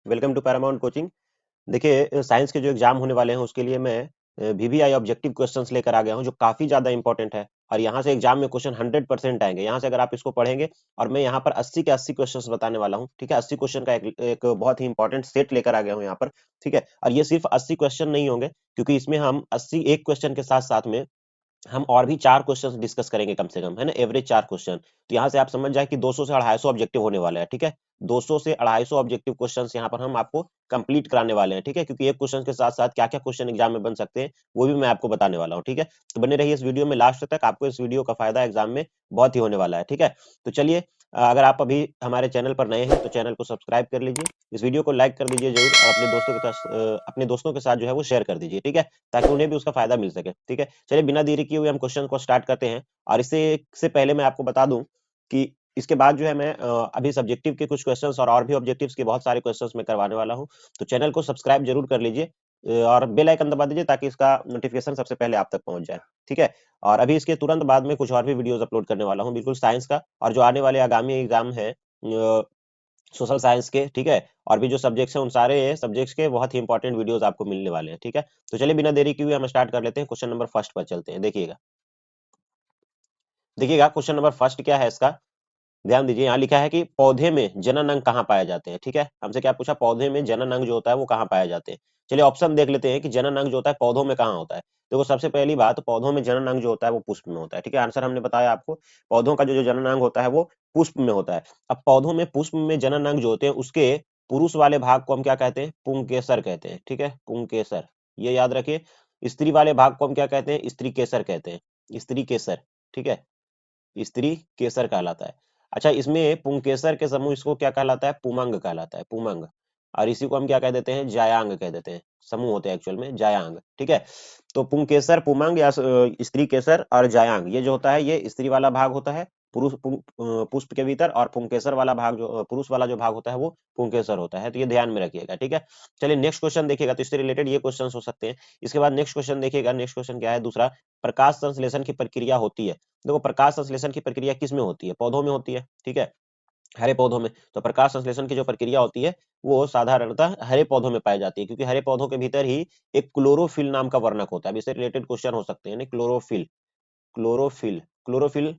Welcome to Paramount coaching. देखिए science के जो एग्जाम होने वाले हैं उसके लिए मैं वीवीआई ऑब्जेक्टिव क्वेश्चंस लेकर आ गया हूं जो काफी ज्यादा इंपॉर्टेंट है और यहाँ से एग्जाम में क्वेश्चन 100% आएंगे। यहाँ से अगर आप इसको पढ़ेंगे और मैं यहाँ पर 80 के 80 क्वेश्चंस बताने वाला हूँ, ठीक है। 80 क्वेश्चन का एक बहुत ही इंपॉर्टेंट सेट लेकर आ गया हूँ यहाँ पर, ठीक है। और ये सिर्फ 80 क्वेश्चन नहीं होंगे, क्योंकि इसमें हम 80 एक क्वेश्चन के साथ साथ में हम और भी 4 क्वेश्चंस डिस्कस करेंगे कम से कम, है ना, एवरेज 4 क्वेश्चन। तो यहाँ से आप समझ जाए कि 200 से 250 ऑब्जेक्टिव होने वाले हैं, ठीक है। 200 से 250 ऑब्जेक्टिव क्वेश्चंस यहाँ पर हम आपको कंप्लीट कराने वाले हैं, ठीक है। क्योंकि एक क्वेश्चन के साथ साथ क्या क्या क्वेश्चन एग्जाम में बन सकते हैं वो भी मैं आपको बताने वाला हूँ, ठीक है। तो बने रहिए इस वीडियो में लास्ट तक, आपको इस वीडियो का फायदा एग्जाम में बहुत ही होने वाला है, ठीक है। तो चलिए, अगर आप अभी हमारे चैनल पर नए हैं तो चैनल को सब्सक्राइब कर लीजिए, इस वीडियो को लाइक कर दीजिए जरूर, और अपने दोस्तों के साथ जो है वो शेयर कर दीजिए, ठीक है, ताकि उन्हें भी उसका फायदा मिल सके, ठीक है। चलिए बिना देरी किए हुए हम क्वेश्चन को स्टार्ट करते हैं। और इससे पहले मैं आपको बता दूं कि इसके बाद जो है मैं अभी सब्जेक्टिव के कुछ क्वेश्चंस और भी ऑब्जेक्टिव्स के बहुत सारे क्वेश्चंस मैं करवाने वाला हूं। तो चैनल को सब्सक्राइब जरूर कर लीजिए और बेल आइकन दबा दीजिए ताकि इसका नोटिफिकेशन सबसे पहले आप तक पहुंच जाए, ठीक है। और अभी इसके तुरंत बाद में कुछ और भी वीडियोस अपलोड करने वाला हूँ, बिल्कुल साइंस का, और जो आने वाले आगामी एग्जाम है सोशल साइंस के, ठीक है, और भी जो सब्जेक्ट्स हैं उन सारे सब्जेक्ट्स के बहुत ही इंपॉर्टेंट वीडियोस आपको मिलने वाले हैं, ठीक है। तो चलिए बिना देरी किए हुए हम स्टार्ट कर लेते हैं, क्वेश्चन नंबर फर्स्ट पर चलते हैं। देखिएगा क्वेश्चन नंबर फर्स्ट क्या है इसका, ध्यान दीजिए। यहाँ लिखा है कि पौधे में जनन अंग कहाँ पाए जाते हैं, ठीक है। हमसे क्या पूछा, पौधे में जनन अंग जो होता है वो कहाँ पाए जाते हैं। चलिए ऑप्शन देख लेते हैं कि जनन अंग जो होता है पौधों में कहाँ होता है। देखो सबसे पहली बात, पौधों में जनन अंग जो होता है वो पुष्प में होता है, ठीक है। आंसर हमने बताया आपको, पौधों का जो जनन अंग होता है वो पुष्प में होता है। अब पौधों में पुष्प में जनन अंग जो होते हैं उसके पुरुष वाले भाग को हम क्या कहते हैं, पुंकेसर कहते हैं, ठीक है, पुंकेसर, ये याद रखिए। स्त्री वाले भाग को हम क्या कहते हैं, स्त्री केसर कहते हैं, स्त्री केसर, ठीक है, स्त्री केसर कहलाता है। अच्छा, इसमें पुंकेसर के समूह इसको क्या कहलाता है, पुमंग कहलाता है, पुमंग। और इसी को हम क्या कह देते हैं, जायांग कह देते हैं, समूह होते हैं एक्चुअल में जायांग, ठीक है। तो पुंकेसर, पुमंग या स्त्री केसर और जायांग, ये जो होता है ये स्त्री वाला भाग होता है पुष्प के भीतर, और पुंकेसर वाला भाग जो पुरुष वाला जो भाग होता है वो पुंकेसर होता है। तो ये ध्यान में रखिएगा, ठीक है। चलिए नेक्स्ट क्वेश्चन देखिएगा, तो इससे रिलेटेड ये क्वेश्चन हो सकते हैं। इसके बाद नेक्स्ट क्वेश्चन देखिएगा, नेक्स्ट क्वेश्चन क्या है दूसरा, प्रकाश संश्लेषण की प्रक्रिया होती है। देखो प्रकाश संश्लेषण की प्रक्रिया किस में होती है, पौधों में होती है, ठीक है, हरे पौधों में। तो प्रकाश संश्लेषण की जो प्रक्रिया होती है वो साधारणतः हरे पौधों में पाई जाती है, क्योंकि हरे पौधों के भीतर ही एक क्लोरोफिल नाम का वर्णक होता है। इससे रिलेटेड क्वेश्चन हो सकते हैं, क्लोरोफिल, क्लोरोफिल, क्लोरोफिल,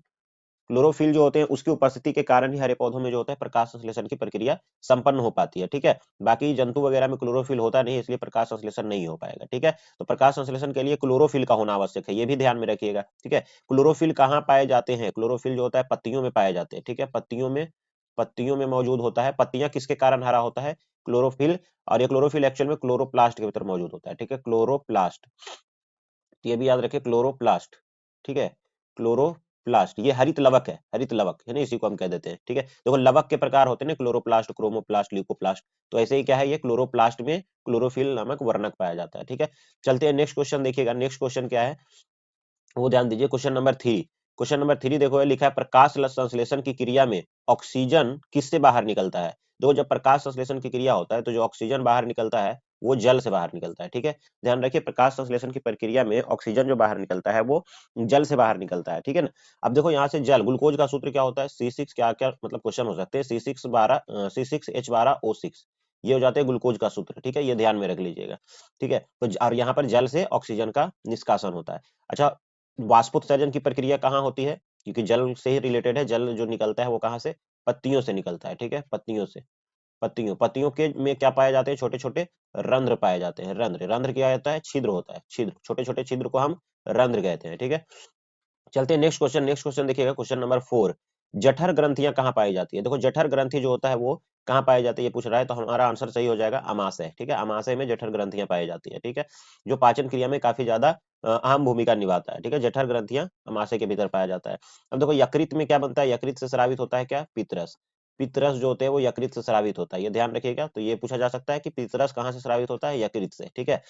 क्लोरोफिल जो होते हैं उसकी उपस्थिति के कारण ही हरे पौधों में जो होता है प्रकाश संश्लेषण की प्रक्रिया संपन्न हो पाती है, ठीक है। बाकी जंतु वगैरह में क्लोरोफिल होता नहीं, इसलिए प्रकाश संश्लेषण नहीं हो पाएगा, ठीक है। तो प्रकाश संश्लेषण के लिए क्लोरोफिल का होना आवश्यक है, ये भी ध्यान में रखिएगा, ठीक है। क्लोरोफिल कहाँ पाए जाते हैं, क्लोरोफिल जो होता है पत्तियों में पाए जाते हैं, ठीक है, पत्तियों में मौजूद होता है। पत्तियां किसके कारण हरा होता है, क्लोरोफिल। और ये क्लोरोफिल एक्चुअल में क्लोरोप्लास्ट के भीतर मौजूद होता है, ठीक है, क्लोरोप्लास्ट। तो ये भी याद रखिए, क्लोरोप्लास्ट, ठीक है, क्लोरोप्लास्ट, ये हरित लवक है, हरित लवक है ना, इसी को हम कह देते हैं, ठीक है। देखो लवक के प्रकार होते हैं ना, क्लोरोप्लास्ट, क्रोमोप्लास्ट, ल्यूकोप्लास्ट। तो ऐसे ही क्या है, ये क्लोरोप्लास्ट में क्लोरोफिल नामक वर्णक पाया जाता है, ठीक है। चलते हैं नेक्स्ट क्वेश्चन देखिएगा, नेक्स्ट क्वेश्चन क्या है वो ध्यान दीजिए, क्वेश्चन नंबर 3। क्वेश्चन नंबर 3 देखो, ये लिखा है प्रकाश संश्लेषण की क्रिया में ऑक्सीजन किससे बाहर निकलता है। देखो जब प्रकाश संश्लेषण की क्रिया होता है तो जो ऑक्सीजन बाहर निकलता है वो जल से बाहर निकलता है, ठीक है। ध्यान रखिए, प्रकाश संश्लेषण की प्रक्रिया में ऑक्सीजन जो बाहर निकलता है वो जल से बाहर निकलता है, ठीक है ना। अब देखो यहाँ से जल, ग्लूकोज का सूत्र क्या होता है, C6, क्या क्या मतलब क्वेश्चन हो सकते हैं, C6H12O6, ये हो जाते हैं ग्लूकोज का सूत्र, ठीक है, ये ध्यान में रख लीजिएगा, ठीक है। तो और यहाँ पर जल से ऑक्सीजन का निष्कासन होता है। अच्छा, वाष्पोत्सर्जन की प्रक्रिया कहाँ होती है, क्योंकि जल से ही रिलेटेड है, जल जो निकलता है वो कहाँ से, पत्तियों से निकलता है, ठीक है, पत्तियों से। पत्तियों के में क्या पाए जाते हैं, छोटे छोटे रंध्र पाए जाते हैं, रंध्र, रंध्र क्या होता है, छिद्र होता है, छिद्र, छोटे छोटे छिद्र को हम रंध्र कहते हैं, ठीक है। चलते हैं नेक्स्ट क्वेश्चन, नेक्स्ट क्वेश्चन देखिएगा, क्वेश्चन नंबर 4। जठर ग्रंथियां कहाँ पाई जाती है। देखो जठर ग्रंथि जो होता है वो कहाँ पाई जाती है, ये पूछ रहा है, तो हमारा आंसर सही हो जाएगा अमाशय, ठीक है, अमाशय में जठर ग्रंथियां पाई जाती है, ठीक है, जो पाचन क्रिया में काफी ज्यादा अहम भूमिका निभाता है, ठीक है, जठर ग्रंथियां अमाशय के भीतर पाया जाता है। अब देखो यकृत में क्या बनता है, यकृत से स्रावित होता है क्या, पित्तरस, पित्तरस जो होते हैं वो यकृत से स्रावित होता है, ये ध्यान रखिएगा। तो ये पूछा जा सकता है कि पित्तरस कहाँ से स्रावित होता है, यकृत से, ठीक है।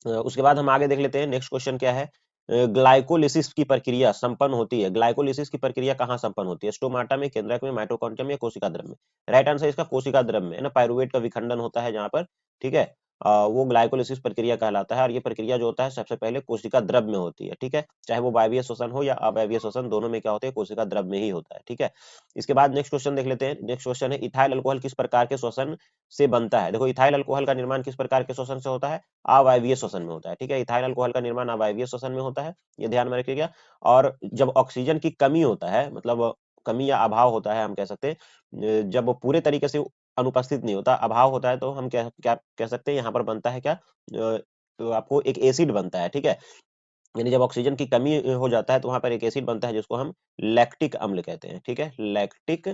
उसके बाद हम आगे देख लेते हैं, नेक्स्ट क्वेश्चन क्या है, ग्लाइकोलिसिस की प्रक्रिया संपन्न होती है, ग्लाइकोलिसिस की प्रक्रिया कहाँ संपन्न होती है, स्टोमाटा में, केंद्रक में, माइटोकॉन्ड्रिया में, या कोशिका द्रव्य में। राइट आंसर इसका कोशिका द्रव्य में, है ना, पाइरुवेट का विखंडन होता है जहाँ पर, ठीक है। वो ग्लाइकोलिसिस प्रक्रिया कहलाता है। और ये प्रक्रिया जो होता है सबसे पहले कोशिका द्रव में होती है, ठीक है, चाहे वो वायवीय श्वसन हो या अवायवीय श्वसन, दोनों में क्या होते हैं, कोशिका द्रव में ही होता है, ठीक है। इसके बाद नेक्स्ट क्वेश्चन देख लेते हैं। नेक्स्ट क्वेश्चन है इथाइल अल्कोहल किस प्रकार के श्वसन से बनता है। देखो इथाइल अल्कोहल का निर्माण किस प्रकार के श्वसन से होता है, अवायवीय श्वसन में होता है, ठीक है। इथाइल अल्कोहल का निर्माण अवायवीय श्वसन में होता है, ये ध्यान में रखिएगा। और जब ऑक्सीजन की कमी होता है, मतलब कमी या अभाव होता है, हम कह सकते हैं, जब वो पूरे तरीके से अनुपस्थित नहीं होता, अभाव होता है, तो हम क्या क्या कह सकते हैं, यहाँ पर बनता है क्या, तो आपको एक एसिड बनता है, ठीक है। यानी जब ऑक्सीजन की कमी हो जाता है तो वहां पर एक एसिड बनता है जिसको हम लैक्टिक अम्ल कहते हैं, ठीक है। लैक्टिक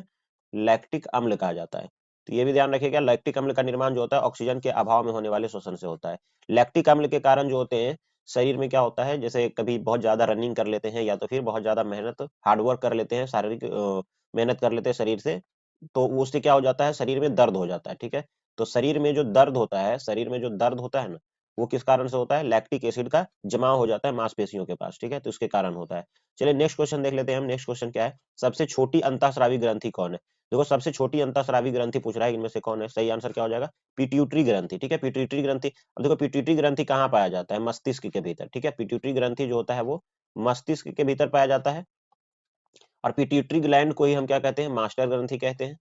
लैक्टिक अम्ल कहा जाता है। तो ये भी ध्यान रखिएगा, लैक्टिक अम्ल का निर्माण जो होता है ऑक्सीजन के अभाव में होने वाले श्वसन से होता है। लैक्टिक अम्ल के कारण जो होते हैं शरीर में क्या होता है, जैसे कभी बहुत ज्यादा रनिंग कर लेते हैं या तो फिर बहुत ज्यादा मेहनत हार्डवर्क कर लेते हैं, शारीरिक मेहनत कर लेते हैं शरीर से, तो उससे क्या हो जाता है, शरीर में दर्द हो जाता है, ठीक है। तो शरीर में जो दर्द होता है, शरीर में जो दर्द होता है ना, वो किस कारण से होता है, लैक्टिक एसिड का जमाव हो जाता है मांसपेशियों के पास, ठीक है, तो उसके कारण होता है। चलिए नेक्स्ट क्वेश्चन देख लेते हैं हम। नेक्स्ट क्वेश्चन क्या है, सबसे छोटी अंतःस्रावी ग्रंथि कौन है। देखो सबसे छोटी अंतःस्रावी ग्रंथि पूछ रहा है, इनमें से कौन है, सही आंसर क्या हो जाएगा, पिट्यूटरी ग्रंथि, ठीक है, पिट्यूटरी ग्रंथि। अब देखो पिट्यूटरी ग्रंथि कहाँ पाया जाता है, मस्तिष्क के भीतर, ठीक है, पिट्यूटरी ग्रंथि जो होता है वो मस्तिष्क के भीतर पाया जाता है। और पिट्यूटरी ग्लैंड को ही हम क्या कहते हैं, मास्टर ग्रंथि कहते हैं,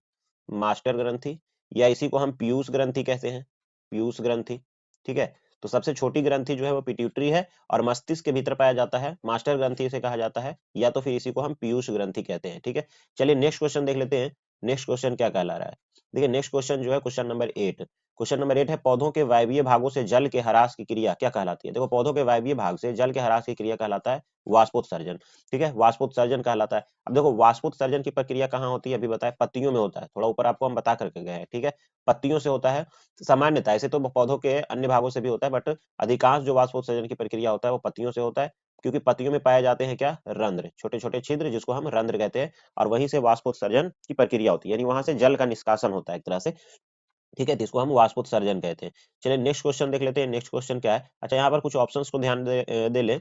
मास्टर ग्रंथि, या इसी को हम पीयूष ग्रंथि कहते हैं, पीयूष ग्रंथि, ठीक है। तो सबसे छोटी ग्रंथि जो है वो पिट्यूटरी है और मस्तिष्क के भीतर पाया जाता है, मास्टर ग्रंथि इसे कहा जाता है, या तो फिर इसी को हम पीयूष ग्रंथि कहते हैं, ठीक है। चलिए नेक्स्ट क्वेश्चन देख लेते हैं। नेक्स्ट क्वेश्चन क्या कहला रहा है, देखिए नेक्स्ट क्वेश्चन जो है क्वेश्चन नंबर 8। क्वेश्चन नंबर 8 है पौधों के वायवीय भागों से जल के ह्रास की क्रिया क्या कहलाती है। देखो पौधों के वायवीय भाग से जल के ह्रास की क्रिया कहलाता है वाष्पोत्सर्जन, ठीक है, वाष्पोत्सर्जन कहलाता है। अब देखो वाष्पोत्सर्जन की प्रक्रिया कहाँ होती है, अभी बताया पत्तियों में होता है, थोड़ा ऊपर आपको हम बता करके गए हैं, ठीक है, पत्तियों से होता है। सामान्यतः ऐसे तो पौधों के अन्य भागों से भी होता है, बट अधिकांश जो वाष्पोत्सर्जन की प्रक्रिया होता है वो पत्तियों से होता है, क्योंकि पत्तियों में पाए जाते हैं क्या, रंध्र, छोटे छोटे छिद्र जिसको हम रंध्र कहते हैं, और वहीं से वाष्पोत्सर्जन की प्रक्रिया होती है, यानी वहां से जल का निष्कासन होता है एक तरह से, ठीक है, तो इसको हम वाष्पोत्सर्जन कहते हैं। चलिए नेक्स्ट क्वेश्चन देख लेते हैं। नेक्स्ट क्वेश्चन क्या है, अच्छा यहाँ पर कुछ ऑप्शंस को ध्यान दे ले।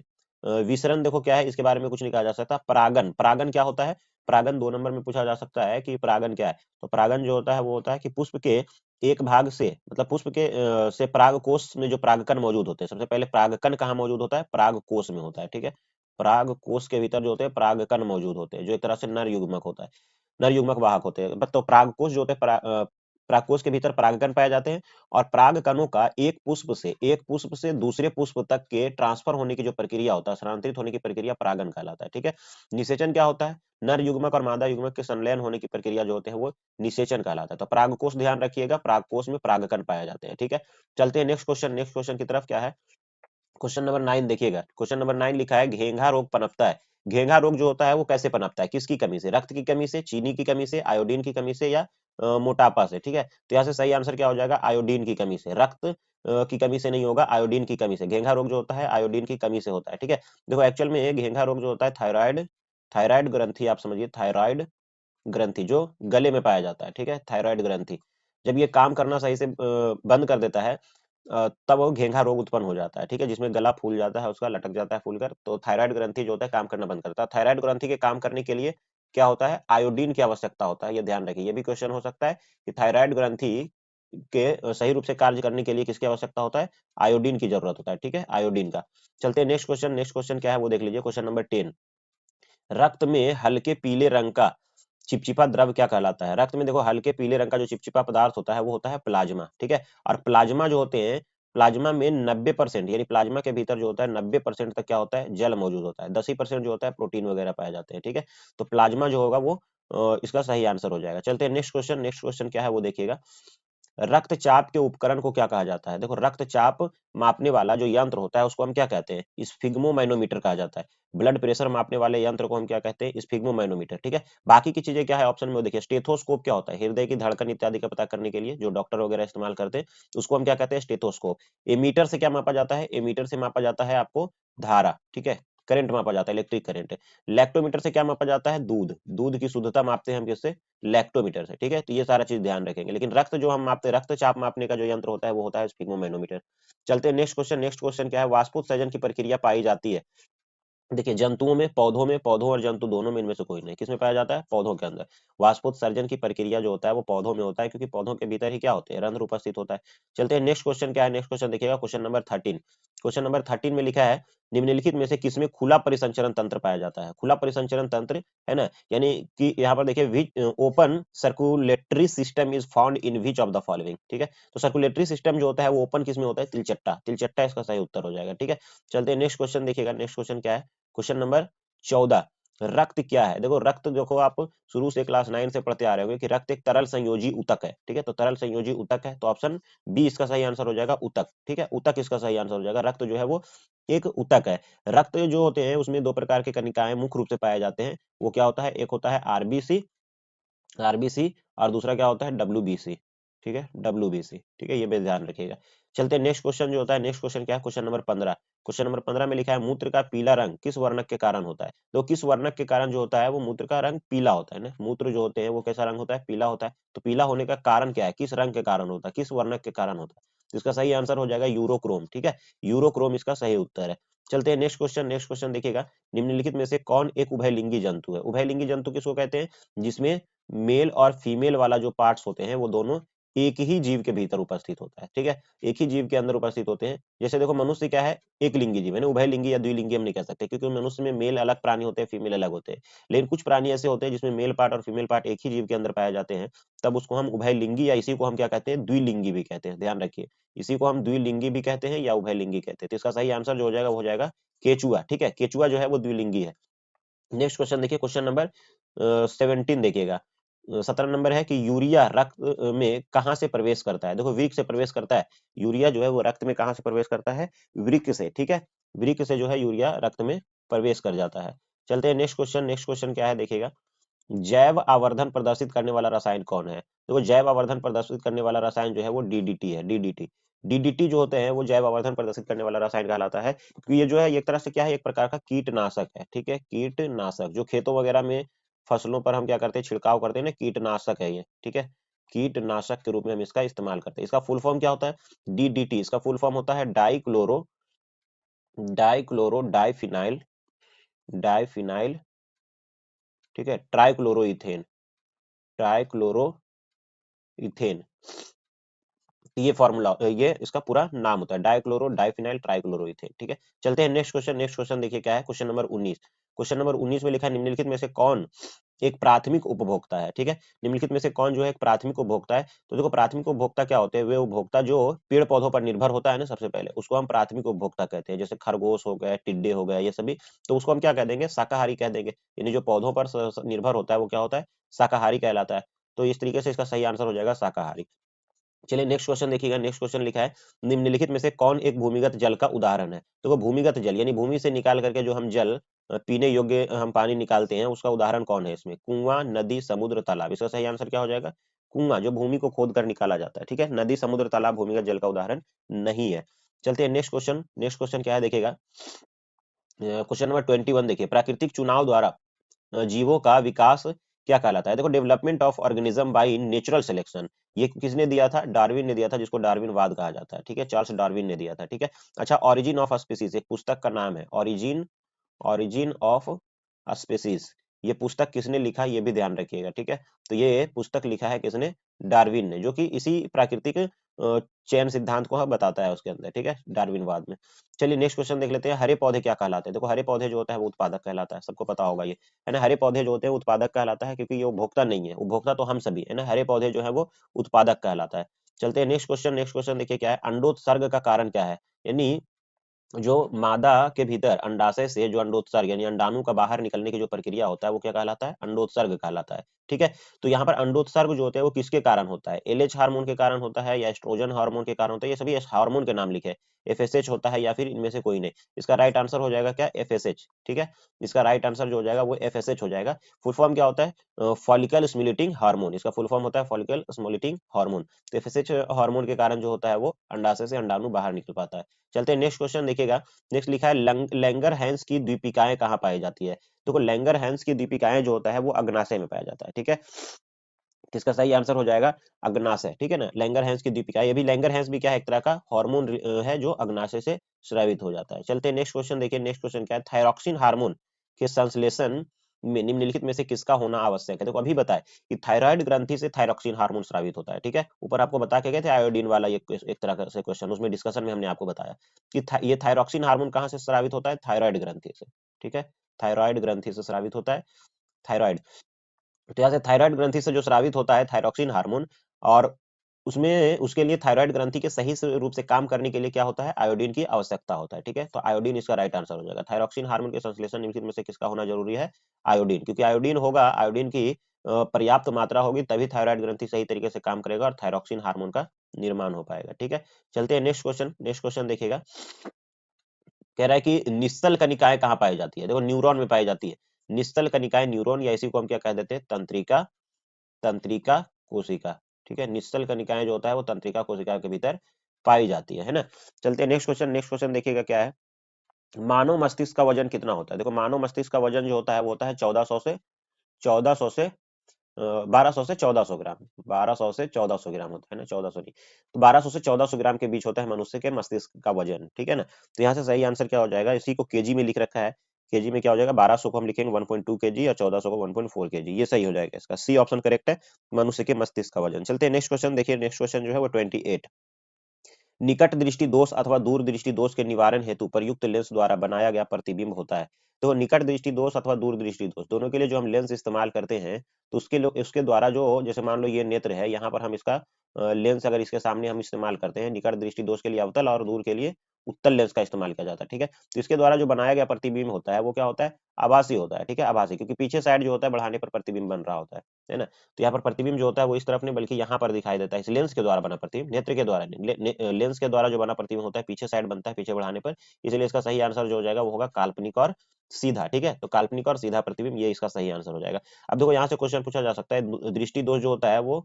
विसरण देखो क्या है, इसके बारे में कुछ नहीं कहा जा सकता। परागन, परागन क्या होता है, परागन 2 नंबर में पूछा जा सकता है कि परागन क्या है। तो परागन जो होता है वो होता है कि पुष्प के एक भाग से, मतलब पुष्प के से परागकोश में जो परागकण मौजूद होते हैं, सबसे पहले परागकण कहाँ मौजूद होता है, परागकोश में होता है, ठीक है। परागकोश के भीतर जो होते हैं परागकण मौजूद होते हैं, जो एक तरह से नर युग्मक होता है, नर युग्मक वाहक होते हैं। तो परागकोश जो होते हैं, परागकोश के भीतर परागकण पाए जाते हैं, और परागकणों का एक पुष्प से दूसरे पुष्प तक के ट्रांसफर होने की जो प्रक्रिया होता है, स्थानांतरित होने की प्रक्रिया परागन कहलाता है, ठीक है। निषेचन क्या होता है, नर युग्मक और मादा युग्मक के संलयन होने की प्रक्रिया जो होते हैं वो निषेचन कहलाता है। तो परागकोश ध्यान रखिएगा, परागकोश में परागकण पाए जाते हैं, ठीक है। चलते हैं नेक्स्ट क्वेश्चन। नेक्स्ट क्वेश्चन की तरफ क्या है, क्वेश्चन नंबर 9 देखिएगा। क्वेश्चन नंबर 9 लिखा है घेंघा रोग पनपता है। घेंघा रोग जो होता है वो कैसे पनपता है, किसकी कमी से, रक्त की कमी से, चीनी की कमी से, आयोडीन की कमी से, या मोटापा से, ठीक है। तो यहाँ से सही आंसर क्या हो जाएगा, आयोडीन की कमी से, रक्त की कमी से नहीं होगा, आयोडीन की कमी से। घेंघा रोग जो होता है आयोडीन की कमी से होता है, ठीक है। देखो एक्चुअल में घेंघा रोग जो होता है थायराइड, थायराइड ग्रंथि आप समझिए, थायराइड ग्रंथि जो गले में पाया जाता है, ठीक है, थायराइड ग्रंथि जब ये काम करना सही से बंद कर देता है, तब वो घेंघा रोग उत्पन्न हो जाता है, ठीक है, जिसमें गला फूल जाता है, उसका लटक जाता है फूलकर, तो थायराइड ग्रंथि जो होता है काम करना बंद करता है। थायराइड ग्रंथि के काम करने के लिए क्या होता है, आयोडीन की आवश्यकता होता है, ये ध्यान रखिए। ये भी क्वेश्चन हो सकता है कि थायराइड ग्रंथि के सही रूप से कार्य करने के लिए किसकी आवश्यकता होता है, आयोडीन की जरूरत होता है, ठीक है, आयोडीन का। चलते हैं नेक्स्ट क्वेश्चन। नेक्स्ट क्वेश्चन क्या है वो देख लीजिए, क्वेश्चन नंबर 10। रक्त में हल्के पीले रंग का चिपचिपा द्रव क्या कहलाता है। रक्त में देखो हल्के पीले रंग का जो चिपचिपा पदार्थ होता है वो होता है प्लाज्मा, ठीक है। और प्लाज्मा जो होते हैं, प्लाज्मा में 90%, यानी प्लाज्मा के भीतर जो होता है 90% तक क्या होता है, जल मौजूद होता है, 10% जो होता है प्रोटीन वगैरह पाए जाते हैं, ठीक है। तो प्लाज्मा जो होगा वो इसका सही आंसर हो जाएगा। चलते हैं नेक्स्ट क्वेश्चन। नेक्स्ट क्वेश्चन क्या है वो देखिएगा, रक्तचाप के उपकरण को क्या कहा जाता है। देखो रक्तचाप मापने वाला जो यंत्र होता है उसको हम क्या कहते हैं, स्फिग्मोमैनोमीटर कहा जाता है। ब्लड प्रेशर मापने वाले यंत्र को हम क्या कहते हैं, स्फिग्मोमैनोमीटर, ठीक है। बाकी की चीजें क्या है ऑप्शन में देखिए, स्टेथोस्कोप क्या होता है, हृदय की धड़कन इत्यादि का पता करने के लिए जो डॉक्टर वगैरह इस्तेमाल करते हैं उसको हम क्या कहते हैं, स्टेथोस्कोप। एमीटर से क्या मापा जाता है, एमीटर से मापा जाता है आपको धारा, ठीक है, करंट मापा जाता है, इलेक्ट्रिक करंट। लैक्टोमीटर से क्या मापा जाता है, दूध, दूध की शुद्धता मापते हैं हम किससे, लैक्टोमीटर से, ठीक है। तो ये सारा चीज ध्यान रखेंगे, लेकिन रक्त जो हम मापते हैं, रक्तचाप मापने का जो यंत्र होता है वो होता है स्फिग्मोमैनोमीटर। चलते हैं नेक्स्ट क्वेश्चन। नेक्स्ट क्वेश्चन क्या है, वाष्पोत्सर्जन की प्रक्रिया पाई जाती है देखिए जंतुओं में, पौधों और जंतु दोनों में, इनमें से कोई नहीं। किसमें पाया जाता है? पौधों के अंदर। वाष्पोत्सर्जन की प्रक्रिया जो होता है वो पौधों में होता है, क्योंकि पौधों के भीतर ही क्या होते हैं? रंध्र उपस्थित होता है। चलते हैं नेक्स्ट क्वेश्चन क्या है। नेक्स्ट क्वेश्चन देखिएगा, क्वेश्चन नंबर 13। क्वेश्चन नंबर 13 में लिखा है, निम्नलिखित में से किसमें खुला परिसंचरण तंत्र पाया जाता है? खुला परिसंचरण तंत्र है ना, यानी कि यहाँ पर देखिए open circulatory system is found in which of the following. ठीक है, तो सर्कुलेटरी सिस्टम जो होता है वो ओपन किसमें होता है? तिलचट्टा। तिलचट्टा इसका सही उत्तर हो जाएगा। ठीक है, चलते हैं नेक्स्ट क्वेश्चन देखिएगा। नेक्स्ट क्वेश्चन क्या है? Question number 14। रक्त क्या है? देखो रक्त, देखो आप शुरू से क्लास 9 से पढ़ते आ रहे होंगे कि रक्त एक तरल संयोजी ऊतक है। ठीक है, तो तरल संयोजी ऊतक है, तो ऑप्शन बी इसका सही आंसर हो जाएगा, ऊतक। ठीक है, ऊतक इसका सही आंसर हो जाएगा। रक्त जो है वो एक ऊतक है। रक्त जो होते हैं उसमें दो प्रकार के कणिकाएं मुख्य रूप से पाए जाते हैं। वो क्या होता है? एक होता है आरबीसी, आरबीसी, और दूसरा क्या होता है? डब्ल्यूबीसी। ठीक है, डब्ल्यूबीसी। ठीक है, ये भी ध्यान रखिएगा। चलते हैं नेक्स्ट क्वेश्चन जो होता है। नेक्स्ट क्वेश्चन क्या है? Question number 15। क्वेश्चन नंबर 15 में लिखा है, मूत्र का पीला रंग किस वर्णक के कारण होता है? तो किस वर्णक के कारण जो होता है वो मूत्र का रंग पीला होता है ना। मूत्र जो होते हैं वो कैसा रंग होता है? पीला होता है। तो पीला होने का कारण क्या है? किस रंग के कारण होता है? किस वर्णक के कारण होता है? तो इसका सही आंसर हो जाएगा यूरोक्रोम। ठीक है, यूरोक्रोम इसका सही उत्तर है। चलते हैं नेक्स्ट क्वेश्चन। नेक्स्ट क्वेश्चन देखिएगा, निम्नलिखित में से कौन एक उभयलिंगी जंतु है? उभयलिंगी जंतु किसको कहते हैं? जिसमें मेल और फीमेल वाला जो पार्ट्स होते हैं वो दोनों एक ही जीव के भीतर उपस्थित होता है। ठीक है, एक ही जीव के अंदर उपस्थित होते हैं। जैसे देखो मनुष्य क्या है? एक लिंगी जीव है ना, उभयलिंगी या द्विलिंगी हम नहीं कह सकते, क्योंकि मनुष्य में मेल अलग प्राणी होते हैं, फीमेल अलग होते हैं। लेकिन कुछ प्राणी ऐसे होते हैं जिसमें मेल पार्ट और फीमेल पार्ट एक ही जीव के अंदर पाए जाते हैं, तब उसको हम उभयलिंगी या इसी को हम क्या कहते हैं? द्विलिंगी भी कहते हैं। ध्यान रखिए, इसी को हम द्विलिंगी भी कहते हैं या उभयलिंगी कहते हैं। तो इसका सही आंसर जो हो जाएगा वो हो जाएगा केचुआ। ठीक है, केचुआ जो है वो द्विलिंगी है। नेक्स्ट क्वेश्चन देखिए, क्वेश्चन नंबर 17 देखिएगा। 17 नंबर है कि यूरिया रक्त में कहां से प्रवेश करता है? देखो वृक्क से प्रवेश करता है। यूरिया जो है वो रक्त में कहां से प्रवेश करता है? वृक्क से। ठीक है, वृक्क से जो है यूरिया रक्त में प्रवेश कर जाता है। चलते हैं नेक्स्ट क्वेश्चन। नेक्स्ट क्वेश्चन क्या है देखिएगा, जैव आवर्धन प्रदर्शित करने वाला रसायन कौन है? देखो जैव आवर्धन प्रदर्शित करने वाला रसायन जो है वो डीडीटी है। डीडीटी, डीडीटी जो होते हैं वो जैव आवर्धन प्रदर्शित करने वाला रसायन कहलाता है, क्योंकि ये जो है एक तरह से क्या है? एक प्रकार का कीटनाशक है। ठीक है, कीटनाशक जो खेतों वगैरह में फसलों पर हम क्या करते हैं? छिड़काव करते हैं ना, कीटनाशक है ये। ठीक है, कीटनाशक के रूप में हम इसका इस्तेमाल करते हैं। इसका फुल फॉर्म क्या होता है? डीडीटी। इसका फुल फॉर्म होता है डाइक्लोरो, डाइक्लोरो डाइफिनाइल, डाइफिनाइल, ठीक है, ट्राइक्लोरोइथेन, ट्राइक्लोरो इथेन। ये फॉर्मूला, ये इसका पूरा नाम होता है, डाइक्लोरो डाइफिनाइल ट्राइक्लोरोइथेन। ठीक है, चलते हैं नेक्स्ट क्वेश्चन। नेक्स्ट क्वेश्चन देखिए क्या है, क्वेश्चन नंबर 19। क्वेश्चन नंबर 19 में लिखा है, निम्नलिखित में से कौन एक प्राथमिक उपभोक्ता है? ठीक है, निम्नलिखित में से कौन जो है एक प्राथमिक उपभोक्ता है? तो देखो प्राथमिक उपभोक्ता क्या होते हैं? वे उपभोक्ता जो पेड़ पौधों पर निर्भर होता है ना, सबसे पहले उसको हम प्राथमिक उपभोक्ता कहते हैं। जैसे खरगोश हो गए, टिड्डे हो गए, ये सभी, तो उसको हम क्या कह देंगे? शाकाहारी कह देंगे। यानी जो पौधों पर निर्भर होता है वो क्या होता है? शाकाहारी कहलाता है। तो इस तरीके से इसका सही आंसर हो जाएगा शाकाहारी। चलिए नेक्स्ट क्वेश्चन देखिएगा। नेक्स्ट क्वेश्चन लिखा है, निम्नलिखित में से कौन एक भूमिगत जल का उदाहरण है? तो वो भूमिगत जल यानी भूमि से निकाल करके जो हम जल पीने योग्य हम पानी निकालते हैं, उसका उदाहरण कौन है इसमें? कुआं, नदी, समुद्र, तालाब। इसका सही आंसर क्या हो जाएगा? कुआं, जो भूमि को खोद कर निकाला जाता है। ठीक है, नदी, समुद्र, तालाब भूमिगत जल का उदाहरण नहीं है। चलते हैं नेक्स्ट क्वेश्चन। नेक्स्ट क्वेश्चन क्या है देखिएगा, क्वेश्चन नंबर 21 देखिए, प्राकृतिक चुनाव द्वारा जीवों का विकास क्या कहलाता है? देखो development of organism by natural selection, ये किसने दिया था? डार्विन ने दिया था, जिसको डार्विनवाद कहा जाता है। ठीक है, चार्ल्स डार्विन ने दिया था। ठीक है, अच्छा, ऑरिजिन ऑफ स्पीसीज एक पुस्तक का नाम है, ऑरिजिन, ऑरिजिन ऑफ स्पीसीज। ये पुस्तक किसने लिखा? ये भी ध्यान रखिएगा। ठीक है, तो ये पुस्तक लिखा है किसने? डार्विन ने, जो कि इसी प्राकृतिक चयन सिद्धांत को बताता है उसके अंदर। ठीक है, डार्विनवाद में। चलिए नेक्स्ट क्वेश्चन देख लेते हैं, हरे पौधे क्या कहलाते हैं? देखो हरे पौधे जो होता है वो उत्पादक कहलाता है, सबको पता होगा ये, है ना। हरे पौधे जो होते हैं उत्पादक कहलाता है, क्योंकि ये उपभोक्ता नहीं है, उपभोक्ता तो हम सभी है ना। हरे पौधे जो है वो उत्पादक कहलाता है। चलते हैं नेक्स्ट क्वेश्चन। नेक्स्ट क्वेश्चन देखिए क्या है, अंडोत्सर्ग का कारण क्या है? यानी जो मादा के भीतर अंडाशय से जो अंडोत्सर्ग यानी अंडाणु का बाहर निकलने की जो प्रक्रिया होता है वो क्या कहलाता है? अंडोत्सर्ग कहलाता है। ठीक है, तो यहाँ पर अंडोत्सर्ग जो होते हैं वो किसके कारण होता है? एलएच हार्मोन के कारण होता है या एस्ट्रोजन हार्मोन के कारण होता है? ये सभी हार्मोन के नाम लिखे, एफएसएच होता है या फिर इनमें से कोई नहीं। इसका राइट आंसर हो जाएगा क्या? एफएसएच। ठीक है, इसका राइट आंसर जो हो जाएगा वो एफएसएच हो जाएगा। फुल फॉर्म क्या होता है? फॉलिकल स्टिमुलेटिंग हार्मोन, इसका फुल फॉर्म होता है फॉलिकल स्टिमुलेटिंग हार्मोन। तो एफएसएच हार्मोन के कारण जो होता है वो अंडाशय से अंडाणु बाहर निकल पाता है। चलते हैं नेक्स्ट क्वेश्चन देखिएगा। नेक्स्ट लिखा है, लैंगर की दीपिकाएं कहाँ पाई जाती है? देखो लैंगर की दीपिकाएं जो होता है वो अग्नाशय में पाया जाता है। ठीक है, किसका सही आंसर हो जाएगा अग्नाशय, ठीक है ना। लैंगरहैंस की दीपिका, ये भी लैंगरहैंस भी क्या है, एक तरह का हार्मोन है जो अग्नाशय से स्रावित हो जाता है। चलते हैं नेक्स्ट क्वेश्चन देखिए। नेक्स्ट क्वेश्चन क्या है, थायरॉक्सिन हार्मोन के संश्लेषण में निम्नलिखित में से किसका होना आवश्यक है। देखो अभी बताए कि थायराइड ग्रंथि से थायरॉक्सिन हार्मोन स्रावित होता है, ठीक है। ऊपर आपको बता के गए थे आयोडीन वाला ये एक तरह से क्वेश्चन, उसमें डिस्कशन में हमने आपको बताया कि ये थायरॉक्सिन हार्मोन कहाँ से स्रावित होता है, थायराइड ग्रंथि से, ठीक है। थायराइड ग्रंथि से स्रावित होता है थायराइड। तो यहाँ से थायराइड ग्रंथि से जो स्रावित होता है थायरॉक्सिन हार्मोन, और उसमें उसके लिए थायराइड ग्रंथि के सही रूप से काम करने के लिए क्या होता है, आयोडीन की आवश्यकता होता है, ठीक है। तो आयोडीन इसका राइट आंसर हो जाएगा। थायरॉक्सिन हार्मोन के संश्लेषण निम्नलिखित में से किसका होना जरूरी है, आयोडीन, क्योंकि आयोडीन होगा, आयोडीन की पर्याप्त मात्रा होगी तभी थायराइड ग्रंथि सही तरीके से काम करेगा और थायरॉक्सिन हार्मोन का निर्माण हो पाएगा, ठीक है। चलते हैं नेक्स्ट क्वेश्चन। नेक्स्ट क्वेश्चन देखिएगा, कह रहा है कि निश्चल कनिकाएं कहाँ पाई जाती है। देखो न्यूरॉन में पाई जाती है निश्चल कनिकाएं, न्यूरॉन, या इसी को हम क्या कह देते हैं, तंत्रिका, तंत्रिका कोशिका, ठीक है। निश्चल कनिकाएं जो होता है वो तंत्रिका कोशिका के भीतर पाई जाती है ना। चलते हैं नेक्स्ट क्वेश्चन। नेक्स्ट क्वेश्चन देखिएगा क्या है, मानव मस्तिष्क का वजन कितना होता है। देखो मानव मस्तिष्क का वजन जो होता है वो होता है 1400 से 1200 से 1400 ग्राम, 1200 से 1400 ग्राम होता है ना, 1400 नहीं, तो 1200 से 1400 ग्राम के बीच होता है मनुष्य के मस्तिष्क का वजन, ठीक है ना। तो यहाँ से सही आंसर क्या हो जाएगा, इसी को केजी में लिख रखा है, केजी में क्या हो जाएगा, 1200 को हम लिखेंगे 1.2 केजी और 1400 को 1.4 केजी, ये सही हो जाएगा। इसका सी ऑप्शन करेक्ट है, मनुष्य के मस्तिष्क का वजन। चलते हैं नेक्स्ट क्वेश्चन देखिए। नेक्स्ट क्वेश्चन जो है वो 28, निकट दृष्टि दोष अथवा दूर दृष्टि दोष के निवारण हेतु प्रयुक्त लेंस द्वारा बनाया गया प्रतिबिंब होता है। तो निकट दृष्टि दोष अथवा दूर दृष्टि दोष दोनों के लिए जो हम लेंस इस्तेमाल करते हैं, तो उसके द्वारा जो, जैसे मान लो ये नेत्र है, यहाँ पर हम इसका लेंस अगर इसके सामने हम इस्तेमाल करते हैं, निकट दृष्टि दोष के लिए अवतल और दूर के लिए उत्तल लेंस का इस्तेमाल किया जाता है, ठीक है। तो इसके द्वारा जो बनाया गया प्रतिबिंब होता है वो क्या होता है, आभासी होता है, ठीक है, आभासी, क्योंकि पीछे साइड जो होता है बढ़ाने पर प्रतिबिंब बन रहा होता है ना। तो यहाँ पर प्रतिबिंब जो होता है वो इस तरफ नहीं बल्कि यहाँ पर दिखाई देता है, इस लेंस के द्वारा बना प्रतिबिंब, नेत्र के द्वारा नहीं, लेंस के द्वारा जो बना प्रतिबिंब होता है पीछे साइड बनता है, पीछे बढ़ाने पर, इसलिए इसका सही आंसर जो हो जाएगा वो होगा काल्पनिक और सीधा, ठीक है। तो काल्पनिक और सीधा प्रतिबिंब, ये इसका सही आंसर हो जाएगा। अब देखो यहाँ से क्वेश्चन पूछा जा सकता है, दृष्टि दोष जो होता है वो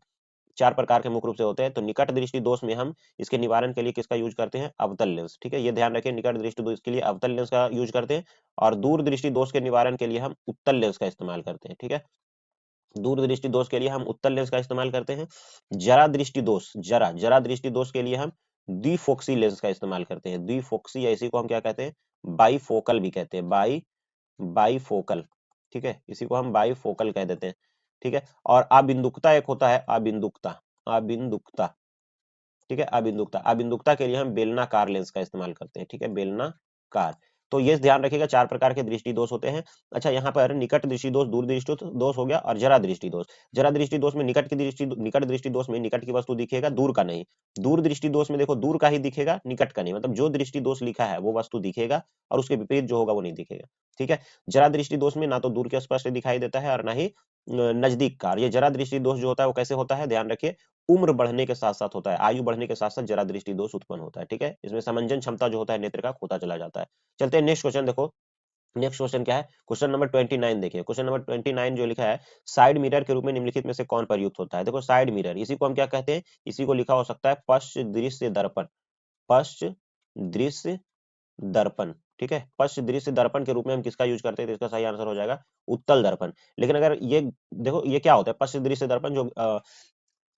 4 प्रकार के मुख्य रूप से होते हैं। तो निकट दृष्टि दोष में हम इसके निवारण के लिए किसका यूज करते हैं, अवतल लेंस, ठीक है। ये ध्यान रखें, निकट दृष्टि दोष के लिए अवतल लेंस का यूज करते हैं, और दूर दृष्टि दोष के निवारण के लिए हम उत्तल लेंस का इस्तेमाल करते हैं, ठीक है। दूर दृष्टि दोष के लिए हम उत्तल लेंस का इस्तेमाल करते हैं। जरा दृष्टि दोष, जरा दृष्टि दोष के लिए हम द्विफोक्सी लेंस का इस्तेमाल करते हैं। द्विफोक्सी, या इसी को हम क्या कहते हैं, बाईफोकल भी कहते हैं, बाईफोकल, ठीक है, इसी को हम बाईफोकल कह देते हैं, ठीक है। और अबिंदुकता एक होता है, अबिंदुकता, अबिंदुकता, ठीक है, अबिंदुकता, अबिंदुकता के लिए हम बेलनाकार लेंस का इस्तेमाल करते हैं, ठीक है, बेलनाकार। तो ये ध्यान रखिएगा 4 प्रकार के दृष्टि दोष होते हैं। अच्छा, यहाँ पर निकट दृष्टि दोष, दूर दृष्टि दोष हो गया, और जरा दृष्टि दोष। जरा दृष्टि दोष में निकट दृष्टि दोष में निकट की वस्तु दिखेगा, दूर का नहीं। दूर दृष्टि दोष में देखो दूर का ही दिखेगा, निकट का नहीं, मतलब जो दृष्टि दोष लिखा है वो वस्तु दिखेगा और उसके विपरीत जो होगा वो नहीं दिखेगा, ठीक है। जरा दृष्टि दोष में ना तो दूर के स्पष्ट दिखाई देता है और ना ही नजदीक का। ये जरा दृष्टि दोष जो होता है वो कैसे होता है, ध्यान रखिए, उम्र बढ़ने के साथ साथ होता है, आयु बढ़ने के साथ साथ जरा दृष्टि दोष उत्पन्न होता है, ठीक है। इसमें समंजन क्षमता जो होता है नेत्र का खोता चला जाता है। चलते हैं नेक्स्ट क्वेश्चन देखो। नेक्स्ट क्वेश्चन क्या है, क्वेश्चन नंबर 29 देखिए। क्वेश्चन नंबर 29 जो लिखा है, साइड मिरर के रूप में निम्नलिखित में से कौन प्रयुक्त होता है। देखो साइड मिरर, इसी को हम क्या कहते हैं, इसी को लिखा हो सकता है पश्च दृश्य दर्पण, पश्च दृश्य दर्पण, ठीक है। पश्च दृश्य दर्पण के रूप में हम किसका यूज करते हैं, तो इसका सही आंसर हो जाएगा उत्तल दर्पण। लेकिन अगर ये देखो ये क्या होता है, पश्च दृश्य दर्पण जो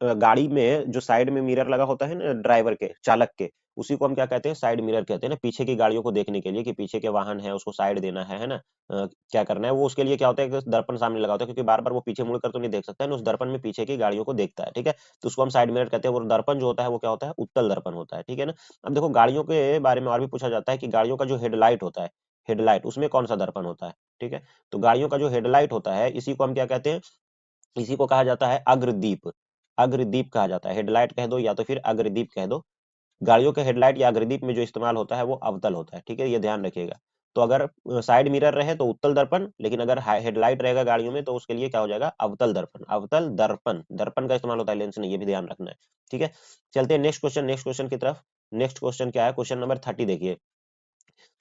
गाड़ी में जो साइड में मिरर लगा होता है ना, ड्राइवर के, चालक के, उसी को हम क्या कहते हैं, साइड मिरर कहते हैं ना। पीछे की गाड़ियों को देखने के लिए कि पीछे के वाहन है उसको साइड देना है ना, क्या करना है, वो उसके लिए क्या होता है कि दर्पण सामने लगा होता है, क्योंकि बार बार वो पीछे मुड़ कर तो नहीं देख सकता है ना, उस दर्पण में पीछे की गाड़ियों को देखता है, ठीक है। तो उसको हम साइड मिरर कहते हैं। वो दर्पण जो होता है वो क्या होता है, उत्तल दर्पण होता है, ठीक है ना। अब देखो गाड़ियों के बारे में और भी पूछा जाता है कि गाड़ियों का जो हेडलाइट होता है, हेडलाइट, उसमें कौन सा दर्पण होता है, ठीक है। तो गाड़ियों का जो हेडलाइट होता है इसी को हम क्या कहते हैं, इसी को कहा जाता है अग्रदीप, अग्रदीप कहा जाता है। हेडलाइट कह दो या तो फिर अग्रदीप कह दो। गाड़ियों के हेडलाइट या अग्रदीप में जो इस्तेमाल होता है वो अवतल होता है, ठीक है, ये ध्यान रखिएगा। तो अगर साइड मिरर रहे तो उत्तल दर्पण, लेकिन अगर हेडलाइट रहेगा गाड़ियों में तो उसके लिए क्या हो जाएगा, अवतल दर्पण, अवतल दर्पण, दर्पण का इस्तेमाल होता है, लेंस नहीं, ये भी ध्यान रखना है, ठीक है। चलते हैं नेक्स्ट क्वेश्चन, नेक्स्ट क्वेश्चन की तरफ। नेक्स्ट क्वेश्चन क्या है, क्वेश्चन नंबर 30 देखिए।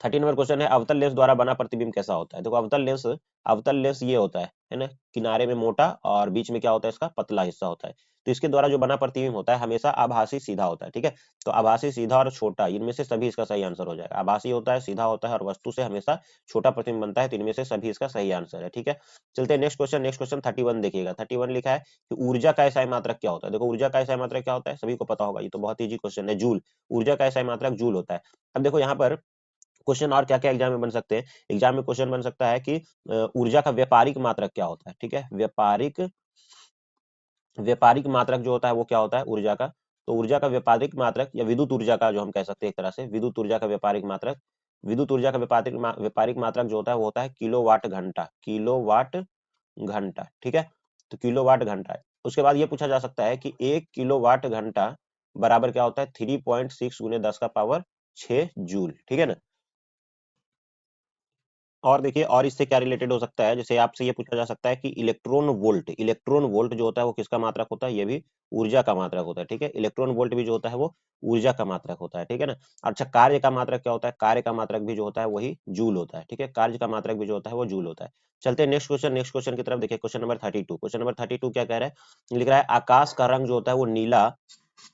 30 नंबर क्वेश्चन है, अवतल लेंस द्वारा बना प्रतिबिंब कैसा होता है। देखो अवतल लेंस ये होता है ना, किनारे में मोटा और बीच में क्या होता है, इसका पतला हिस्सा होता है। तो इसके द्वारा जो बना प्रतिबिंब होता है हमेशा आभासी सीधा होता है, ठीक है। तो आभासी, सीधा और छोटा, इनमें से सभी इसका सही आंसर हो जाएगा। आभासी होता है, सीधा होता है और वस्तु से हमेशा छोटा प्रतिबिंब बनता है, तो इनमें से सभी इसका सही आंसर है, ठीक है। चलते हैं नेक्स्ट क्वेश्चन। नेक्स्ट क्वेश्चन 31 देखिएगा। 31 लिखा है कि ऊर्जा का एसआई मात्रक क्या होता है। देखो ऊर्जा का एसआई मात्रक क्या होता है, सभी को पता होगा, ये तो बहुत इजी क्वेश्चन है, जूल। ऊर्जा का एसआई मात्रक जूल होता है। अब देखो यहाँ पर क्वेश्चन और क्या क्या एग्जाम में बन सकते हैं। एग्जाम में क्वेश्चन बन सकता है कि ऊर्जा का व्यापारिक मात्रक क्या होता है, ठीक है। व्यापारिक मात्रक जो होता है वो क्या होता है ऊर्जा का। तो ऊर्जा का व्यापारिक मात्रक, या विद्युत ऊर्जा का जो हम कह सकते हैं एक तरह से, विद्युत ऊर्जा का व्यापारिक मात्रक, विद्युत ऊर्जा का व्यापारिक मात्रक जो होता है वो होता है किलोवाट घंटा, किलोवाट घंटा, ठीक है। तो किलोवाट घंटा है। उसके बाद ये पूछा जा सकता है कि 1 किलोवाट घंटा बराबर क्या होता है, 3.6 गुने 10 का पावर 6 जूल, ठीक है ना। और देखिए और इससे क्या रिलेटेड हो सकता है, जैसे आपसे ये पूछा जा सकता है कि इलेक्ट्रॉन वोल्ट जो होता है वो किसका मात्रक होता है, ये भी ऊर्जा का मात्रक होता है, ठीक है। इलेक्ट्रॉन वोल्ट भी जो होता है वो ऊर्जा का मात्रक होता है, ठीक है ना। अच्छा, कार्य का मात्रक क्या होता है, कार्य का मात्रक भी जो होता है वही जूल होता है, ठीक है। कार्य का मात्रक भी जो होता है वो जूल होता है। चलते हैं नेक्स्ट क्वेश्चन। नेक्स्ट क्वेश्चन की तरफ देखिए, क्वेश्चन नंबर 32। क्वेश्चन नंबर 32 क्या कह रहा है, लिख रहा है आकाश का रंग जो होता है वो नीला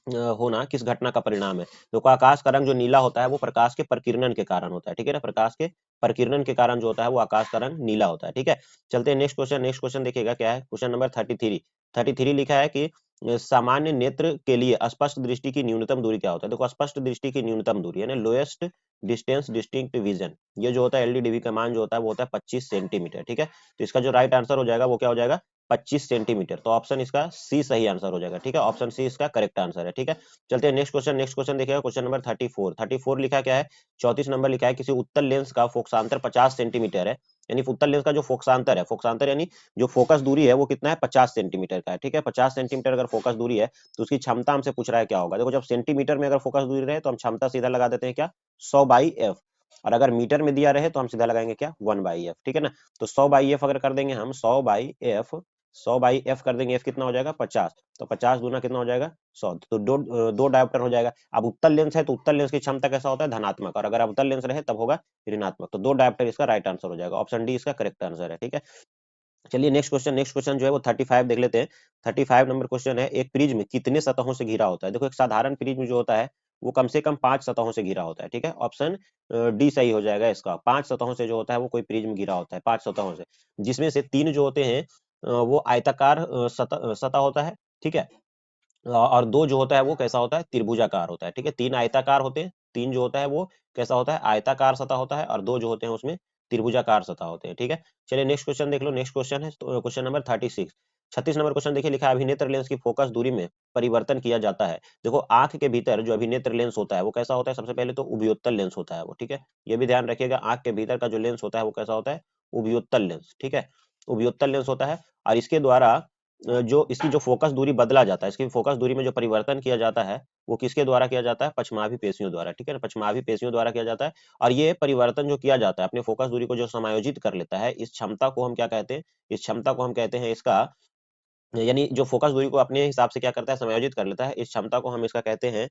होना किस घटना का परिणाम है। तो आकाश का रंग जो नीला होता है वो प्रकाश के प्रकीर्णन के कारण होता है, ठीक है ना। प्रकाश के प्रकीर्णन के कारण जो होता है वो आकाश का रंग नीला होता है, ठीक है। चलते हैं नेक्स्ट क्वेश्चन। नेक्स्ट क्वेश्चन देखिएगा क्या है, क्वेश्चन नंबर 33 लिखा है कि सामान्य नेत्र के लिए स्पष्ट दृष्टि की न्यूनतम दूरी क्या होता है। देखो स्पष्ट दृष्टि की न्यूनतम दूरी यानी लोएस्ट डिस्टेंस डिस्टिंक्ट विजन, ये जो होता है एलडीडीवी का मान जो होता है वो होता है 25 सेंटीमीटर, ठीक है। तो इसका जो राइट आंसर हो जाएगा वो क्या हो जाएगा, 25 सेंटीमीटर। तो ऑप्शन इसका सी सही आंसर हो जाएगा, ठीक है। ऑप्शन सी इसका करेक्ट आंसर है, ठीक है। चलते हैं नेक्स्ट क्वेश्चन। नेक्स्ट क्वेश्चन देखिएगा, क्वेश्चन नंबर 34 लिखा क्या है, 34 नंबर लिखा है, किसी उत्तल लेंस का फोकसांतर 50 सेंटीमीटर है, यानी उत्तल लेंस का जो फोकसांतर है, फोकसांतर यानी जो फोकस दूरी है वो कितना है, 50 सेंटीमीटर का है, ठीक है। 50 सेंटीमीटर अगर फोकस दूरी है तो उसकी क्षमता हमसे पूछ रहा है क्या होगा। देखो जब सेंटीमीटर में अगर फोकस दूरी रहे तो हम क्षमता सीधा लगा देते हैं क्या, 100/f। और अगर मीटर में दिया रहे तो हम सीधा लगाएंगे क्या, 1/f, ठीक है ना। तो 100/f अगर कर देंगे हम, 100/f कर देंगे, f कितना हो जाएगा 50, तो 50 दूना कितना हो जाएगा 100, तो दो डायोप्टर हो जाएगा। अब उत्तल लेंस है तो उत्तल लेंस की क्षमता कैसा होता है, धनात्मक, और अगर अवतल लेंस रहे तब होगा ऋणात्मक, तो 2 डायोप्टर इसका राइट आंसर हो जाएगा। ऑप्शन डी इसका करेक्ट आंसर है, ठीक है। चलिए नेक्स्ट क्वेश्चन। नेक्स्ट क्वेश्चन जो है वो 35 देख लेते हैं। 35 नंबर क्वेश्चन है, एक प्रिज्म कितने सतहों से घिरा होता है। देखो एक साधारण प्रिज्म जो होता है वो कम से कम 5 सतहों से घिरा होता है, ठीक है। ऑप्शन डी सही हो जाएगा इसका। 5 सतहों से जो होता है वो कोई प्रिज्म घिरा होता है, 5 सतहों से, जिसमें से 3 जो होते हैं वो आयताकार सतह होता है, ठीक है। और 2 जो होता है वो कैसा होता है, त्रिभुजाकार होता है, ठीक है। 3 आयताकार होते हैं, 3 जो होता है वो कैसा होता है, आयताकार सतह होता है, और 2 जो होते हैं उसमें त्रिभुजाकार सतह होते हैं, ठीक है। चलिए नेक्स्ट क्वेश्चन देख लो। नेक्स्ट क्वेश्चन है क्वेश्चन नंबर 36। 36 नंबर क्वेश्चन देखिए, लिखा है अभिनेत्र लेंस की फोकस दूरी में परिवर्तन किया जाता है। देखो आंख के भीतर जो अभिनेत्र लेंस होता है वो कैसा होता है, सबसे पहले तो उभयोत्तल लेंस होता है वो, ठीक है। ये भी ध्यान रखिएगा, आंख के भीतर का जो लेंस होता है वो कैसा होता है, उभयोत्तल लेंस, ठीक है। उभयोत्तल लेंस होता है, और इसके द्वारा जो इसकी जो फोकस दूरी बदला जाता है, इसकी फोकस दूरी में जो परिवर्तन किया जाता है वो किसके द्वारा किया जाता है, पछमाभी पेशियों द्वारा, ठीक है ना। पछमाभी पेशियों द्वारा किया जाता है, और ये परिवर्तन जो किया जाता है अपने फोकस दूरी को जो समायोजित कर लेता है, इस क्षमता को हम क्या कहते हैं, इस क्षमता को हम कहते हैं इसका, यानी जो फोकस दूरी को अपने हिसाब से क्या करता है, समायोजित कर लेता है, इस क्षमता को हम इसका कहते हैं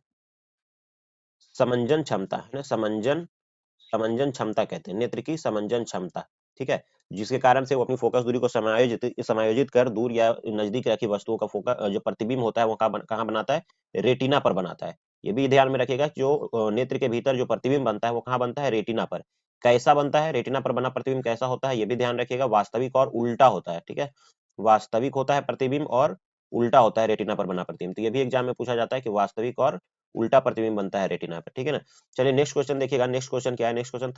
समंजन क्षमता, है ना। समंजन क्षमता कहते हैं, नेत्र की समंजन क्षमता, ठीक है। जिसके कारण से वो अपनी फोकस दूरी को समायोजित समायोजित कर दूर या नजदीक रखी वस्तुओं का फोकस जो प्रतिबिंब होता है वो कहाँ बनाता है, रेटिना पर बनाता है। ये भी ध्यान में रखिएगा, जो नेत्र के भीतर जो प्रतिबिंब बनता है वो कहाँ बनता है, रेटिना पर। कैसा बनता है, रेटिना पर बना प्रतिबिंब कैसा होता है, ये भी ध्यान रखिएगा, वास्तविक और उल्टा होता है, ठीक है। वास्तविक होता है प्रतिबिंब और उल्टा होता है रेटिना पर बना प्रतिबिंब। तो ये भी एग्जाम में पूछा जाता है कि वास्तविक और उल्टा प्रतिबिंब बनता है रेटिना पर, ठीक है ना। चलिए नेक्स्ट क्वेश्चन देखिएगा। नेक्स्ट क्वेश्चन क्या है, नेक्स्ट क्वेश्चन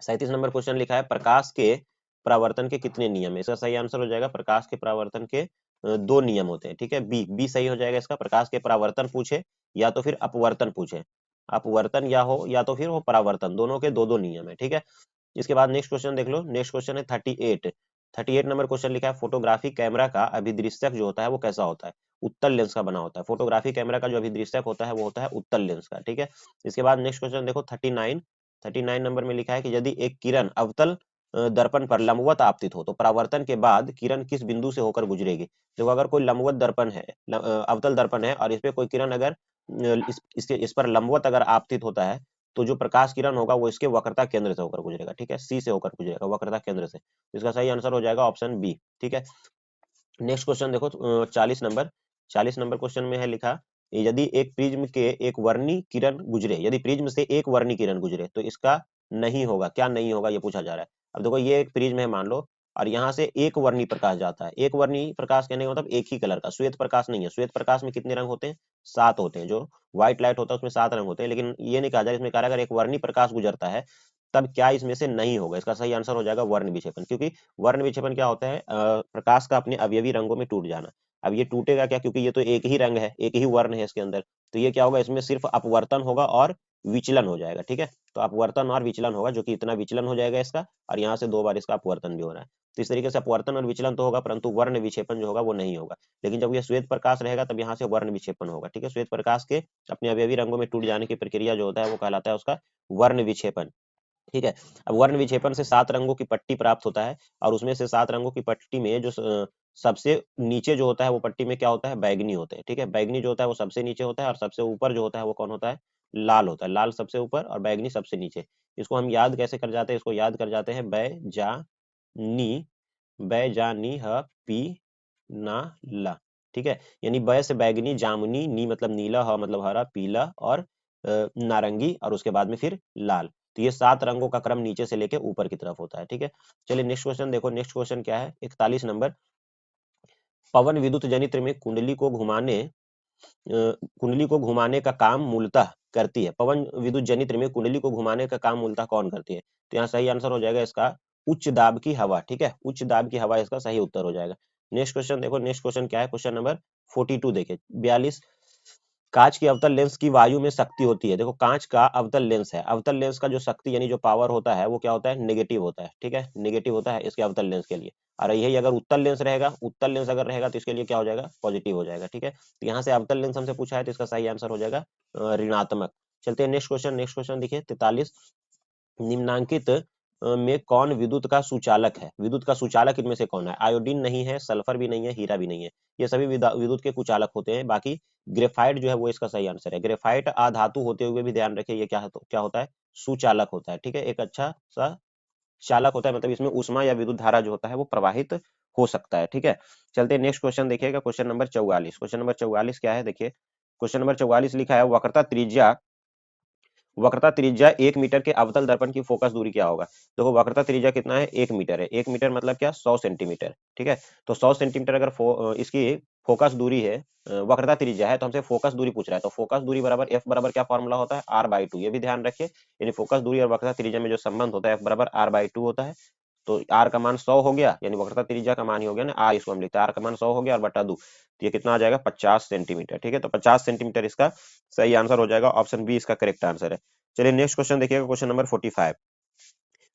37 नंबर क्वेश्चन लिखा है, प्रकाश के परावर्तन के कितने नियम है। इसका सही आंसर हो जाएगा, प्रकाश के परावर्तन के 2 नियम होते हैं, ठीक है। बी सही हो जाएगा इसका। प्रकाश के परावर्तन पूछे या तो फिर अपवर्तन पूछे, अपवर्तन या तो फिर वो परावर्तन, दोनों के 2 नियम है, ठीक है। इसके बाद नेक्स्ट क्वेश्चन देख लो। नेक्स्ट क्वेश्चन है 38 नंबर क्वेश्चन लिखा है, फोटोग्राफी कैमरा का अभिदृश्यक जो होता है वो कैसा होता है, उत्तल लेंस का बना होता है। फोटोग्राफी कैमरा का जो अभिदृश्यक होता है वो होता है उत्तल लेंस का, ठीक है। इसके बाद नेक्स्ट क्वेश्चन देखो 39 नंबर में लिखा है कि यदि एक किरण अवतल दर्पण पर लंबवत आपतित हो तो परावर्तन के बाद किरण किस बिंदु से होकर गुजरेगी। देखो अगर कोई लंबवत दर्पण है, अवतल दर्पण है, और इस पे कोई किरण अगर इस पर लंबवत अगर आपतित होता है तो जो प्रकाश किरण होगा वो इसके वक्रता केंद्र से होकर गुजरेगा, ठीक है, सी से होकर गुजरेगा, वक्रता केंद्र से। इसका सही आंसर हो जाएगा ऑप्शन बी, ठीक है। नेक्स्ट क्वेश्चन देखो 40 नंबर क्वेश्चन में है लिखा, यदि एक प्रिज्म के एक वर्णी किरण गुजरे, यदि प्रिज्म से एक वर्णी किरण गुजरे तो इसका नहीं होगा, क्या नहीं होगा ये पूछा जा रहा है। अब देखो ये एक प्रिज्म है मान लो, और यहाँ से एक वर्णी प्रकाश जाता है। एक वर्णी प्रकाश कहने का मतलब एक ही कलर का, श्वेत प्रकाश नहीं है। श्वेत प्रकाश में कितने रंग होते हैं? 7 होते हैं। जो व्हाइट लाइट होता है उसमें 7 रंग होते हैं, लेकिन ये नहीं कहा जा रहा, इसमें कहा अगर एक वर्णी प्रकाश गुजरता है तब क्या इसमें से नहीं होगा। इसका सही आंसर हो जाएगा वर्ण विक्षेपण, क्योंकि वर्ण विक्षेपण क्या होता है? प्रकाश का अपने अवयवी रंगों में टूट जाना। अब ये टूटेगा क्या, क्योंकि ये तो एक ही रंग है, एक ही वर्ण है इसके अंदर, तो ये क्या होगा, इसमें सिर्फ अपवर्तन होगा और विचलन हो जाएगा, ठीक है। तो अपवर्तन और विचलन होगा, जो कि इतना विचलन हो जाएगा इसका, और यहाँ से 2 बार इसका अपवर्तन भी हो रहा है। तो इस तरीके से अपवर्तन और विचलन तो होगा, परंतु वर्ण विक्षेपण जो होगा वो नहीं होगा। लेकिन जब ये श्वेत प्रकाश रहेगा तब यहाँ से वर्ण विक्षेपण होगा, ठीक है। श्वेत प्रकाश के अपने अवयवी रंगों में टूट जाने की प्रक्रिया जो होता है वो कहलाता है उसका वर्ण विक्षेपण, ठीक है। अब वर्ण विक्षेपण से 7 रंगों की पट्टी प्राप्त होता है, और उसमें से 7 रंगों की पट्टी में जो सबसे नीचे जो होता है वो पट्टी में क्या होता है? बैगनी होते हैं, ठीक है। बैगनी जो होता है वो सबसे नीचे होता है, और सबसे ऊपर जो होता है वो कौन होता है? लाल होता है। लाल सबसे ऊपर और बैगनी सबसे नीचे। इसको हम याद कैसे कर जाते हैं? इसको याद कर जाते हैं बै जा नी ह पी ना ला, ठीक है। यानी बै से बैगनी, जामुनी, नी मतलब नीला, ह मतलब हरा, पीला और नारंगी, और उसके बाद में फिर लाल। तो ये 7 रंगों का क्रम नीचे से लेके ऊपर की तरफ होता है, ठीक है। चलिए नेक्स्ट क्वेश्चन देखो। नेक्स्ट क्वेश्चन क्या है? 41 नंबर, पवन विद्युत जनित्र में कुंडली को घुमाने का काम मूलतः करती है। पवन विद्युत जनित्र में कुंडली को घुमाने का काम मूलतः कौन करती है? तो यहाँ सही आंसर हो जाएगा इसका उच्च दाब की हवा, ठीक है। उच्च दाब की हवा इसका सही उत्तर हो जाएगा। नेक्स्ट क्वेश्चन देखो। नेक्स्ट क्वेश्चन क्या है? क्वेश्चन नंबर 42 देखे 42, कांच की अवतल लेंस की वायु में शक्ति होती है। देखो कांच का अवतल लेंस है, अवतल लेंस का जो शक्ति यानी जो पावर होता है वो क्या होता है? नेगेटिव होता है, ठीक है। नेगेटिव होता है इसके अवतल लेंस के लिए। और यही अगर उत्तल लेंस रहेगा, उत्तल लेंस अगर रहेगा तो इसके लिए क्या हो जाएगा? पॉजिटिव हो जाएगा, ठीक है। तो यहाँ से अवतल लेंस हमसे पूछा है तो इसका सही आंसर हो जाएगा ऋणात्मक। चलते हैं नेक्स्ट क्वेश्चन। नेक्स्ट क्वेश्चन देखिए 43, निम्नांकित में कौन विद्युत का सुचालक है? विद्युत का सुचालक इनमें से कौन है? आयोडीन नहीं है, सल्फर भी नहीं है, हीरा भी नहीं है। ये सभी विद्युत के कुचालक होते हैं। बाकी ग्रेफाइट जो है वो इसका सही आंसर है। ग्रेफाइट अधातु होते हुए भी ध्यान रखिए ये क्या होता है? सुचालक होता है, ठीक है। एक अच्छा सा चालक होता है, मतलब इसमें ऊष्मा या विद्युत धारा जो होता है वो प्रवाहित हो सकता है, ठीक है। चलते नेक्स्ट क्वेश्चन देखिएगा। Question number 44। क्वेश्चन नंबर 44 क्या है? देखिए क्वेश्चन नंबर 44 लिखा है, वक्रता त्रिज्या 1 मीटर के अवतल दर्पण की फोकस दूरी क्या होगा? देखो वक्रता त्रिज्या कितना है? 1 मीटर है। 1 मीटर मतलब क्या? 100 सेंटीमीटर, ठीक है। तो 100 सेंटीमीटर अगर इसकी फोकस दूरी है, वक्रता त्रिज्या है, तो हमसे फोकस दूरी पूछ रहा है। तो फोकस दूरी बराबर एफ बराबर क्या फॉर्मूला होता है? r/2। ये भी ध्यान रखिए, यानी फोकस दूरी और वक्रता त्रिज्या में जो संबंध होता है एफ बराबर r/2 होता है। तो r का मान 100 हो गया, यानी वक्रता त्रिज्या का मान ही हो गया ना r, इसको हम लिखते हैं r का मान 100 हो गया और बटा 2, तो ये कितना आ जाएगा? 50 सेंटीमीटर, ठीक है। तो 50 सेंटीमीटर इसका सही आंसर हो जाएगा। ऑप्शन बी इसका करेक्ट आंसर है। चलिए नेक्स्ट क्वेश्चन देखिएगा। क्वेश्चन नंबर 45,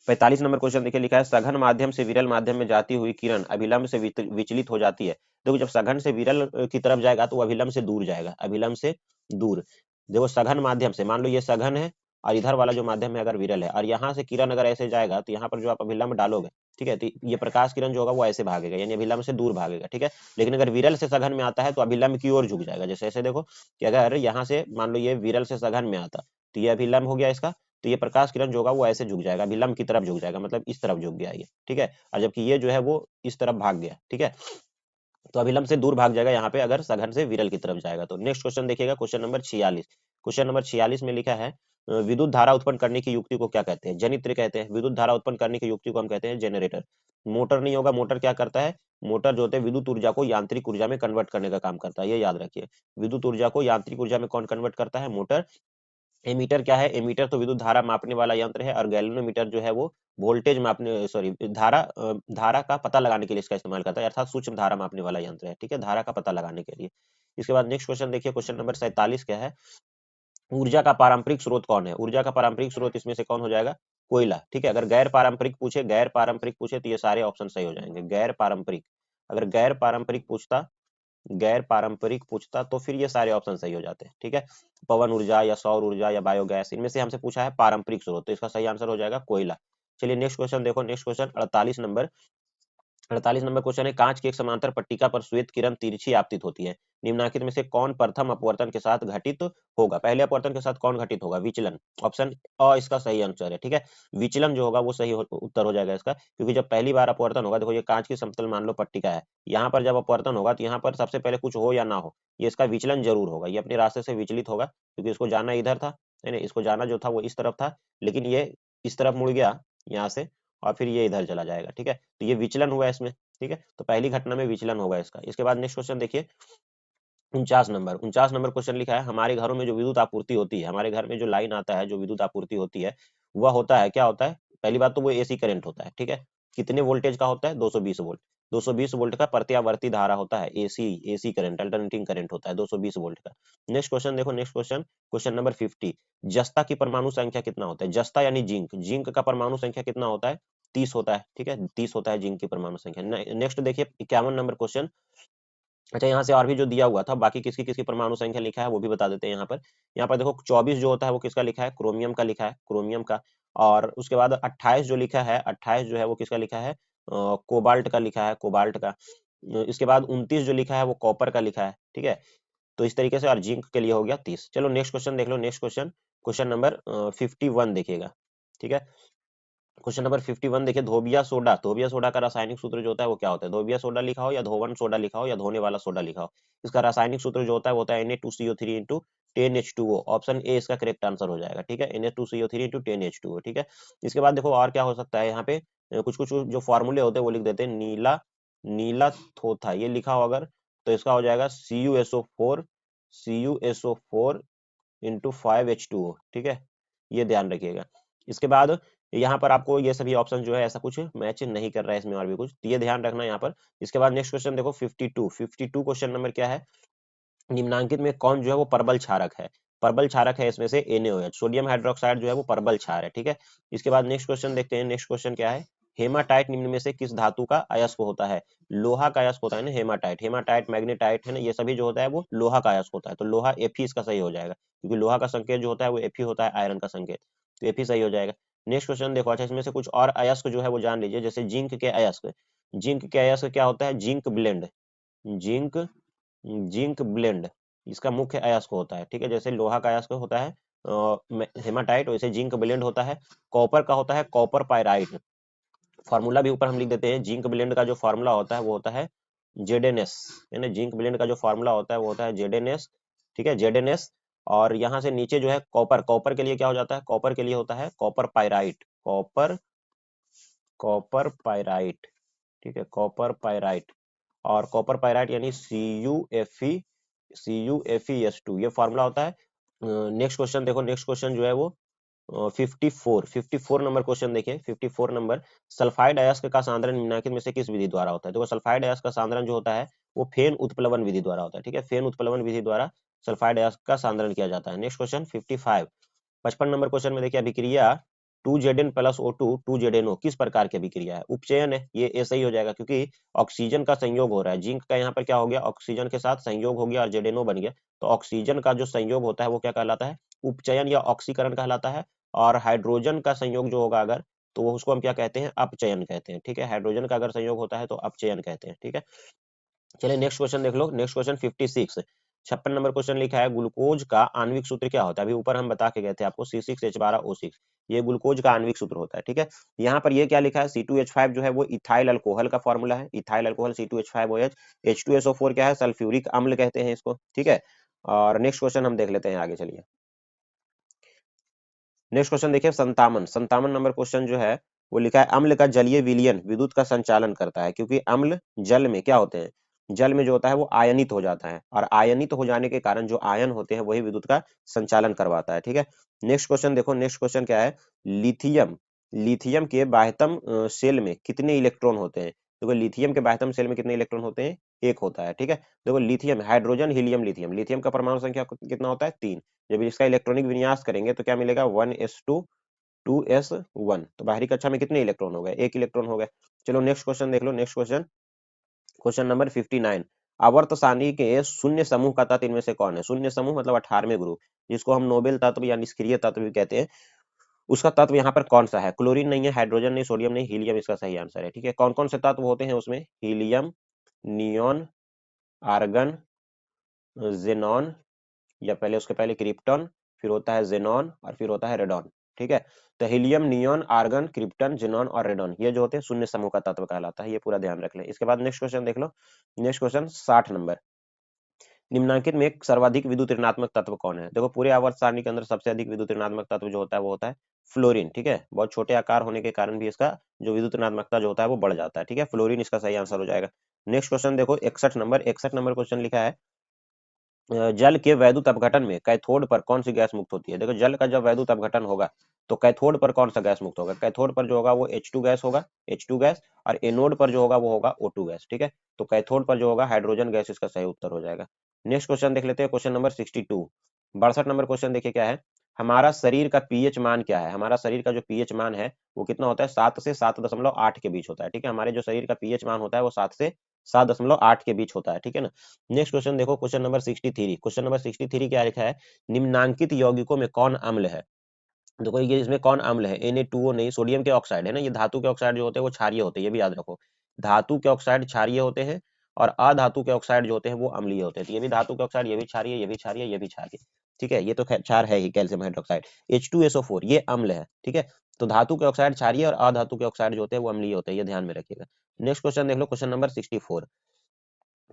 45 नंबर क्वेश्चन देखिए, लिखा है सघन माध्यम से विरल माध्यम में जाती हुई किरण अभिलंब से विचलित हो जाती है। देखो जब सघन से विरल की तरफ जाएगा तो वो अभिलंब से दूर जाएगा, अभिलंब से दूर। देखो सघन माध्यम से, मान लो ये सघन है और इधर वाला जो माध्यम है अगर विरल है, और यहाँ से किरण अगर ऐसे जाएगा तो यहाँ पर जो आप अभिलंब डालोगे, ठीक है, तो ये प्रकाश किरण जो होगा वो ऐसे भागेगा, यानी अभिलंब से दूर भागेगा, ठीक है। लेकिन अगर विरल से सघन में आता है तो अभिलंब की ओर झुक जाएगा। जैसे ऐसे देखो कि अगर यहाँ से मान लो ये विरल से सघन में आता तो ये अभिलंब हो गया इसका, तो ये प्रकाश किरण जो होगा वो ऐसे झुक जाएगा, अभिलंब की तरफ झुक जाएगा, मतलब इस तरफ झुक गया ये, ठीक है। और जबकि ये जो है वो इस तरफ भाग गया, ठीक है। तो अभिलंब से दूर भाग जाएगा यहाँ पे अगर सघन से विरल की तरफ जाएगा तो। नेक्स्ट क्वेश्चन देखिएगा। Question number 46। क्वेश्चन नंबर 46 में लिखा है, विद्युत धारा उत्पन्न करने की युक्ति को क्या कहते हैं? जनित्र कहते हैं। विद्युत धारा उत्पन्न करने की युक्ति को हम कहते हैं जनरेटर। मोटर नहीं होगा। मोटर क्या करता है? मोटर जो होते हैं विद्युत ऊर्जा को यांत्रिक ऊर्जा में कन्वर्ट करने का काम करता है, ये याद रखिए। विद्युत ऊर्जा को यांत्रिक ऊर्जा में कौन कन्वर्ट करता है? मोटर। एमीटर क्या है? एमीटर तो विद्युत धारा मापने वाला यंत्र है, और गैल्वेनोमीटर जो है वो वोल्टेज मापने, सॉरी, धारा का पता लगाने के लिए इसका इस्तेमाल करता है, अर्थात सूक्ष्म धारा मापने वाला यंत्र है, ठीक है, धारा का पता लगाने के लिए। इसके बाद नेक्स्ट क्वेश्चन देखिए। क्वेश्चन नंबर 47 क्या है? ऊर्जा का पारंपरिक स्रोत कौन है? ऊर्जा का पारंपरिक स्रोत इसमें से कौन हो जाएगा? कोयला, ठीक है। अगर गैर पारंपरिक पूछे तो ये सारे ऑप्शन सही हो जाएंगे। गैर पारंपरिक, अगर गैर पारंपरिक पूछता तो फिर ये सारे ऑप्शन सही हो जाते हैं, ठीक है। पवन ऊर्जा या सौर ऊर्जा या बायोगैस, इनमें से हमसे पूछा है पारंपरिक स्रोत, तो इसका सही आंसर हो जाएगा कोयला। चलिए नेक्स्ट क्वेश्चन देखो। Next question 48 number, 48 number question है, कांच की एक समांतर पट्टिका पर श्वेत किरण तिरछी आपतित होती है, निम्नलिखित में से कौन प्रथम अपवर्तन के साथ घटित होगा? पहले अपवर्तन के साथ कौन घटित होगा? विचलन। ऑप्शन अ इसका सही आंसर है, ठीक है। विचलन जो होगा वो सही उत्तर हो जाएगा इसका, क्योंकि जब पहली बार अपवर्तन होगा, देखो ये कांच की समतल मान लो पट्टिका है, यहाँ पर जब अपवर्तन होगा तो यहाँ पर सबसे पहले कुछ हो या ना हो, ये इसका विचलन जरूर होगा, ये अपने रास्ते से विचलित होगा, क्योंकि इसको जाना इधर था, नहीं इसको जाना जो था वो इस तरफ था, लेकिन ये इस तरफ मुड़ गया यहाँ से, और फिर ये इधर चला जाएगा, ठीक है। तो ये विचलन हुआ इसमें, ठीक है। तो पहली घटना में विचलन होगा इसका। इसके बाद नेक्स्ट क्वेश्चन देखिए, 49 नंबर क्वेश्चन लिखा है, हमारे घरों में जो विद्युत आपूर्ति होती है, हमारे घर में जो लाइन आता है, जो विद्युत आपूर्ति होती है, वह होता है, क्या होता है? पहली बात तो वो एसी करंट होता है, ठीक है। कितने वोल्टेज का होता है? 220 वोल्ट। 220 वोल्ट का प्रत्यावर्ती धारा होता है, एसी करंट, अल्टरनेटिंग करंट होता है 220 वोल्ट का। नेक्स्ट क्वेश्चन देखो, नेक्स्ट क्वेश्चन, क्वेश्चन नंबर 50, जस्ता की परमाणु संख्या कितना होता है? जस्ता यानी जिंक, जिंक का परमाणु संख्या कितना होता है? 30 होता है, ठीक है, 30 होता है जिंक की परमाणु संख्या। नेक्स्ट देखिए 51 नंबर क्वेश्चन। अच्छा, यहाँ से और भी जो दिया हुआ था, बाकी किसकी किसकी परमाणु संख्या लिखा है वो भी बता देते हैं यहाँ पर। यहाँ पर देखो 24 जो होता है वो किसका लिखा है? क्रोमियम का लिखा है, क्रोमियम का। और उसके बाद 28 जो लिखा है, 28 जो है वो किसका लिखा है? कोबाल्ट का लिखा है, कोबाल्ट का। इसके बाद 29 जो लिखा है वो कॉपर का लिखा है, ठीक है। तो इस तरीके से, और जिंक के लिए हो गया 30। चलो नेक्स्ट क्वेश्चन देख लो, नेक्स्ट क्वेश्चन, क्वेश्चन नंबर 51 देखिएगा, ठीक है। क्वेश्चन नंबर 51 देखिए, धोबिया सोडा, धोबिया सोडा का रासायनिक सूत्र जो होता है वो क्या होता है? धोबिया सोडा लिखा हो या धोवन सोडा लिखा हो या धोने वाला सोडा लिखा हो, इसका रासायनिक सूत्र जो होता है वो होता है Na2CO3 into 10H2O। Option A इसका करेक्ट आंसर हो जाएगा, ठीक है, Na2CO3 इंटू 10H2O, ठीक है। इसके बाद देखो और क्या हो सकता है, यहाँ पे कुछ कुछ जो फॉर्मूले होते हैं वो लिख देते हैं। नीला, नीला थोथा ये लिखा हो अगर, तो इसका हो जाएगा CuSO4 इंटू 5H2O, ठीक है, ये ध्यान रखिएगा। इसके बाद यहाँ पर आपको ये सभी ऑप्शन जो है ऐसा कुछ मैच नहीं कर रहा है इसमें, और भी कुछ, तो ये ध्यान रखना यहाँ पर। इसके बाद नेक्स्ट क्वेश्चन देखो 52 क्वेश्चन नंबर क्या है, निम्नांकित में कौन जो है वो परबल क्षारक है? परबल क्षारक है इसमें से NaOH, सोडियम हाइड्रोक्साइड जो है वो परबल क्षार है, ठीक है। इसके बाद नेक्स्ट क्वेश्चन देखते हैं, नेक्स्ट क्वेश्चन क्या है, हेमाटाइट निम्न में से किस धातु का अयस्क होता है? लोहा का अयस्क होता है ना हेमाटाइट, हेमाटाइट, मैग्नेटाइट है ना, ये सभी जो होता है वो लोहा का अयस्क होता है, तो लोहा Fe इसका सही हो जाएगा, क्योंकि लोहा का संकेत जो होता है वो Fe होता है, आयरन का संकेत, तो Fe सही हो जाएगा। नेक्स्ट क्वेश्चन देखो, अच्छा इसमें से कुछ और अयस्क जो है वो जान लीजिए, जैसे जिंक के अयस्क, जिंक के अयस्क क्या होता है? Zinc blende, zinc, zinc blende इसका मुख्य अयस्क होता है, ठीक है। जैसे लोहा का अयस्क होता है हेमाटाइट, वैसे जिंक ब्लेंड होता है। कॉपर का होता है कॉपर पायराइट, फार्मूला भी ऊपर हम लिख देते हैं। जिंक ब्लेंड का जो फार्मूला होता है वो होता है जेडेनएस, है ना, जिंक ब्लेंड का जो फार्मूला होता है वो होता है जेडेनएस, ठीक है, जेडेनएस। और यहाँ से नीचे जो है कॉपर, कॉपर के लिए क्या हो जाता है? कॉपर के लिए होता है copper pyrite, copper, copper pyrite, ठीक है, कॉपर पायराइट। और कॉपर पायराइट यानी CuFeS2, ये फार्मूला होता है। नेक्स्ट क्वेश्चन देखो, नेक्स्ट क्वेश्चन जो है वो 54 नंबर क्वेश्चन देखिए, 54 नंबर, सल्फाइड अयस्क का सांद्रण निम्नलिखित में से किस विधि द्वारा होता है? देखो सल्फाइड अयस्क का सांद्रण जो होता है वो फेन उत्प्लवन विधि द्वारा होता है, ठीक है, फेन उत्प्लवन विधि द्वारा सल्फाइड अयस्क का सांद्रण किया जाता है। नेक्स्ट क्वेश्चन 55 नंबर क्वेश्चन में देखिए, अभिक्रिया 2Zn प्लस O2 2ZnO किस प्रकार की अभिक्रिया है? उपचयन है, ये सही हो जाएगा, क्योंकि ऑक्सीजन का संयोग हो रहा है, जिंक का यहाँ पर क्या हो गया? ऑक्सीजन के साथ संयोग हो गया और ZnO बन गया, तो ऑक्सीजन का जो संयोग होता है वो क्या कहलाता है? उपचयन या ऑक्सीकरण कहलाता है। और हाइड्रोजन का संयोग जो होगा अगर, तो वो उसको हम क्या कहते हैं? अपचयन कहते हैं, ठीक है, हाइड्रोजन का अगर संयोग होता है तो अपचयन कहते हैं, ठीक है। चलिए नेक्स्ट क्वेश्चन देख लो, नेक्स्ट क्वेश्चन 56, 56 नंबर क्वेश्चन लिखा है, ग्लूकोज का आणविक सूत्र क्या होता है? अभी ऊपर हम बता के गए थे आपको, C6H12O6, ये ग्लूकोज का आणविक सूत्र होता है, ठीक है। यहाँ पर ये क्या लिखा है? C2H5 जो है वो इथाइल अल्कोहल का फॉर्मूला है, इथाइल अल्कोहल C2H5OH, H2SO4 क्या है? सल्फ्यूरिक अम्ल कहते हैं इसको, ठीक है। और नेक्स्ट क्वेश्चन हम देख लेते हैं आगे, चलिए नेक्स्ट क्वेश्चन देखिए, 57 नंबर क्वेश्चन जो है वो लिखा है, अम्ल का जलीय विलयन विद्युत का संचालन करता है, क्योंकि अम्ल जल में क्या होते हैं? जल में जो होता है वो आयनित हो जाता है, और आयनित हो जाने के कारण जो आयन होते हैं वही विद्युत का संचालन करवाता है, ठीक है। नेक्स्ट क्वेश्चन देखो, नेक्स्ट क्वेश्चन क्या है, लिथियम, लिथियम के बाह्यतम सेल में कितने इलेक्ट्रॉन होते हैं? देखो लिथियम के बाह्यतम सेल में कितने इलेक्ट्रॉन होते हैं? एक होता है, ठीक है। देखो lithium, hydrogen helium lithium, lithium का परमाणु संख्या कितना होता है? 3। जब इसका इलेक्ट्रॉनिक विन्यास करेंगे तो क्या मिलेगा? 1s2 2s1, तो बाहरी कक्षा में कितने इलेक्ट्रॉन हो गए? एक इलेक्ट्रॉन हो गए। चलो नेक्स्ट क्वेश्चन देख लो, नेक्स्ट क्वेश्चन, क्वेश्चन नंबर 59, आवर्त सारणी के शून्य समूह का तत्व इनमें से कौन है? शून्य समूह मतलब 18वें ग्रुप, जिसको हम नोबेल तत्व या निष्क्रिय तत्व भी कहते हैं, उसका तत्व यहाँ पर कौन सा है? क्लोरीन नहीं है, हाइड्रोजन नहीं, सोडियम नहीं, हीलियम इसका सही आंसर है। ठीक है, कौन कौन से तत्व होते हैं उसमें? हीलियम, नियोन, आर्गन, जेनॉन, या पहले उसके पहले क्रिप्टन, फिर होता है जेनॉन और फिर होता है रेडॉन। ठीक है, तो helium, neon, argon, krypton, xenon और रेडॉन ये जो होते हैं शून्य समूह का तत्व कहलाता है। ये पूरा ध्यान रख लें। इसके बाद नेक्स्ट क्वेश्चन देख लो। Next question 60 number. निम्नांकित में एक सर्वाधिक विद्युत ऋणात्मक तत्व कौन है? देखो पूरे आवर्त सारणी के अंदर सबसे अधिक विद्युत ऋणात्मक तत्व जो होता है वो होता है फ्लोरीन। ठीक है, बहुत छोटे आकार होने के कारण भी इसका जो विद्युत ऋणात्मकता जो होता है वो बढ़ जाता है। ठीक है, फ्लोरीन इसका सही आंसर हो जाएगा। नेक्स्ट क्वेश्चन देखो 61 नंबर। 61 नंबर क्वेश्चन लिखा है जल के वैद्युत अपघटन में कैथोड पर कौन सी गैस मुक्त होती है? देखो जल का जब वैद्युत अपघटन होगा तो कैथोड पर कौन सा गैस मुक्त होगा? कैथोड पर जो होगा वो H2 गैस होगा, H2 गैस, और एनोड पर जो होगा वो होगा O2 गैस। ठीक है, तो कैथोड पर जो होगा हाइड्रोजन गैस इसका सही उत्तर हो जाएगा। नेक्स्ट क्वेश्चन देख लेते हैं, क्वेश्चन नंबर 62। 62 नंबर क्वेश्चन देखिए क्या है। हमारा शरीर का पीएच मान क्या है? हमारा शरीर का जो पीएच मान है वो कितना होता है? 7 से 7.8 के बीच होता है। ठीक है, हमारे जो शरीर का पीएच मान होता है वो 7 से 7.8 के बीच होता है। ठीक है ना। नेक्स्ट क्वेश्चन देखो, क्वेश्चन नंबर 63। क्वेश्चन नंबर 63 क्या लिखा है? निम्नांकित यौगिकों में कौन अम्ल है? देखो ये इसमें कौन अम्ल है? Na2O नहीं, सोडियम के ऑक्साइड है ना। ये धातु के ऑक्साइड जो होते हैं वो क्षारीय होते हैं, ये भी याद रखो। धातु के ऑक्साइड क्षारीय होते हैं और अधातु के ऑक्साइड जो होते हैं वो अम्लीय होते हैं। तो ये भी धातु के ऑक्साइड, ये भी क्षारीय, ये भी क्षारीय, ये भी क्षारीय। ठीक है, ये तो क्षार है ही, कैल्शियम हाइड्रोक्साइड। H2SO4 ये अम्ल है। ठीक है, तो धातु के ऑक्साइड क्षारीय और अधातु के ऑक्साइड जो होते हैं वो अम्लीय होते हैं, ये ध्यान में रखिएगा। नेक्स्ट क्वेश्चन देख लो, क्वेश्चन नंबर 64।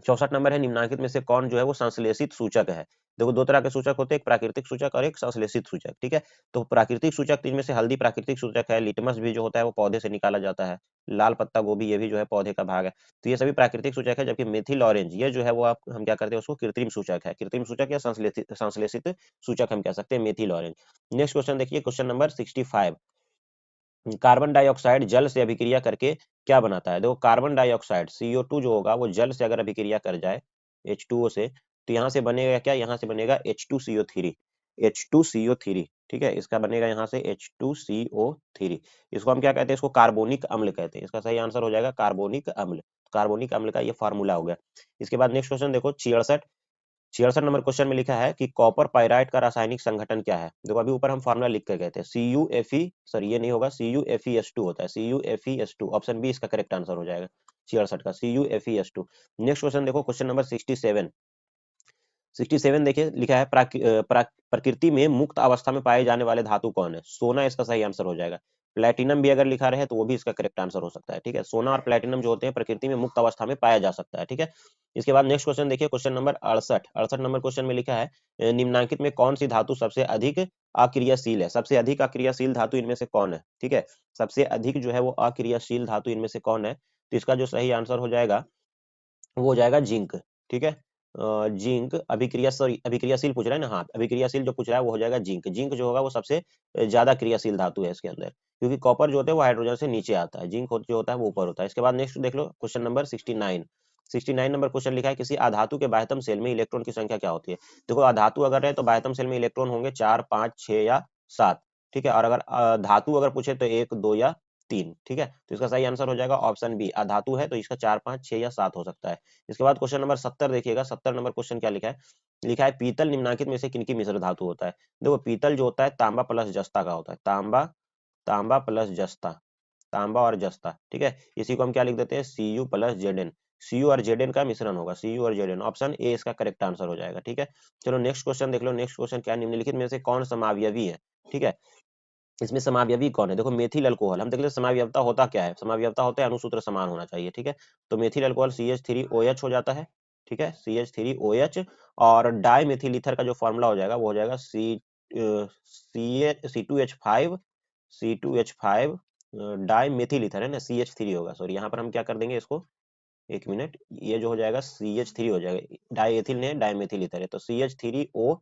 64 नंबर है, निम्नांकित में से कौन जो है वो संश्लेषित सूचक है? देखो दो तरह के सूचक होते हैं, एक प्राकृतिक सूचक और एक संश्लेषित सूचक। ठीक है, तो प्राकृतिक सूचक तो इनमें से हल्दी प्राकृतिक सूचक है, लिटमस भी जो होता है वो पौधे से निकाला जाता है, लाल पत्ता गोभी ये भी जो है पौधे का भाग है। तो ये सभी प्राकृतिक सूचक है, जबकि मेथिल ऑरेंज ये जो है वो आप हम क्या करते हैं उसको कृत्रिम सूचक है। कृत्रिम सूचक या संश्लेषित संश्लेषित सूचक हम कह सकते हैं मेथिल ऑरेंज। नेक्स्ट क्वेश्चन देखिए, क्वेश्चन नंबर 65। कार्बन डाइऑक्साइड जल से अभिक्रिया करके क्या बनाता है? देखो कार्बन डाइऑक्साइड CO2 जो होगा वो जल से अगर अभिक्रिया कर जाए H2O से, तो यहाँ से बनेगा क्या? यहाँ से बनेगा H2CO3। H2CO3। ठीक है, इसका बनेगा यहाँ से H2CO3। इसको हम क्या कहते हैं? इसको कार्बोनिक अम्ल कहते हैं। इसका सही आंसर हो जाएगा कार्बोनिक अम्ल। कार्बोनिक अम्ल का ये फार्मूला हो गया। इसके बाद नेक्स्ट क्वेश्चन देखो 66। 66 नंबर क्वेश्चन में लिखा है कि कॉपर पाइराइट का रासायनिक संगठन क्या है? देखो अभी ऊपर हम फार्मूला लिख कर गए थे, CuFe, सॉरी ये नहीं होगा, CuFeS2 होता है, CuFeS2। ऑप्शन बी इसका करेक्ट आंसर हो जाएगा 66 का, CuFeS2। नेक्स्ट क्वेश्चन देखो, क्वेश्चन नंबर 67। 67 देखिए लिखा है प्रकृति में मुक्त अवस्था में पाए जाने वाले धातु कौन है? सोना इसका सही आंसर हो जाएगा। प्लेटिनम भी अगर लिखा रहे तो वो भी इसका करेक्ट आंसर हो सकता है। ठीक है, सोना और प्लेटिनम जो होते हैं प्रकृति में मुक्त अवस्था में पाया जा सकता है। ठीक है, इसके बाद नेक्स्ट क्वेश्चन देखिए, क्वेश्चन नंबर 68। 68 नंबर क्वेश्चन में लिखा है निम्नांकित में कौन सी धातु सबसे अधिक अक्रियाशील है? सबसे अधिक अक्रियाशील धातु इनमें से कौन है? ठीक है, सबसे अधिक जो है वो अक्रियाशील धातु इनमें से कौन है? तो इसका जो सही आंसर हो जाएगा वो हो जाएगा जिंक। ठीक है, जिंक अभिक्रिया, सॉरी अभिक्रियाशील पूछ रहा है ना, हाँ अभिक्रियाशील जो पूछ रहा है वो हो जाएगा जिंक। जिंक जो होगा वो सबसे ज्यादा क्रियाशील धातु है इसके अंदर, क्योंकि कॉपर जो होता है वो हाइड्रोजन से नीचे आता है, जिंक जो होता है वो ऊपर होता है। इसके बाद नेक्स्ट देख लो, क्वेश्चन नंबर 69। 69 नंबर क्वेश्चन लिखा है किसी अधातु के बाह्यतम सेल में इलेक्ट्रॉन की संख्या क्या होती है? देखो अधातु अगर है तो बाह्यतम सेल में इलेक्ट्रॉन होंगे 4, 5, 6 या 7। ठीक है, और अगर धातु अगर पूछे तो 1, 2 या 3। ठीक है, तो इसका सही आंसर हो जाएगा ऑप्शन बी, अधातु है तो इसका 4, 5, 6 या 7 हो सकता है। इसके बाद क्वेश्चन नंबर 70 देखिएगा। 70 नंबर क्वेश्चन क्या लिखा है? लिखा है पीतल निम्नांकित में से किनकी मिश्र धातु होता है? देखो पीतल जो होता है तांबा प्लस जस्ता का होता है, तांबा, तांबा प्लस जस्ता, तांबा और जस्ता। ठीक है, इसी को हम क्या लिख देते हैं? Cu plus Zn। Cu और Zn का मिश्रण होगा, Cu और Zn। ऑप्शन ए इसका करेक्ट आंसर हो जाएगा। ठीक है, चलो नेक्स्ट क्वेश्चन देख लो। नेक्स्ट क्वेश्चन क्या, निम्नलिखित में से कौन समावयवी है? ठीक है, इसमें समावयवी कौन है? देखो मेथिल अल्कोहल, हम देख लेते समावयवता होता क्या है। समावयवता होता है अनुसूत्र समान होना चाहिए। ठीक है, तो मेथिल अल्कोहल CH3OH हो जाता है। ठीक है, CH3OH, और डाई मेथिल ईथर का जो फॉर्मूला हो जाएगा वो हो जाएगा C2H5, C2H5 die methyl ether है ना, CH3 होगा। सॉरी यहाँ पर हम क्या कर देंगे इसको, एक मिनट, ये जो हो जाएगा CH3 हो जाएगा, डाई एथिल ने डाई मेथिल ईथर है तो CH3O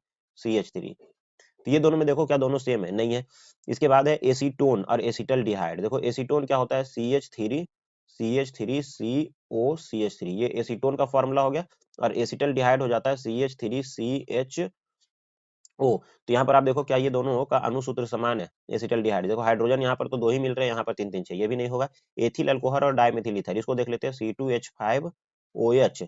तो ये दोनों में देखो क्या दोनों सेम है? नहीं है। इसके बाद है एसीटोन और एसिटल डिहाइड। देखो एसीटोन क्या होता है? CH3CO CH3, ये एसीटोन का फॉर्मूला हो गया, और एसिटल डिहाइड हो जाता है CH3CHO। तो यहाँ पर आप देखो क्या ये दोनों का अणुसूत्र समान है, एसिटल डिहाइड। देखो हाइड्रोजन यहाँ पर तो 2 ही मिल रहे हैं, यहाँ पर 3 3 6, ये भी नहीं होगा। एथिल अल्कोहल और डाइमेथिल ईथर, इसको देख लेते हैं, C2H5OH,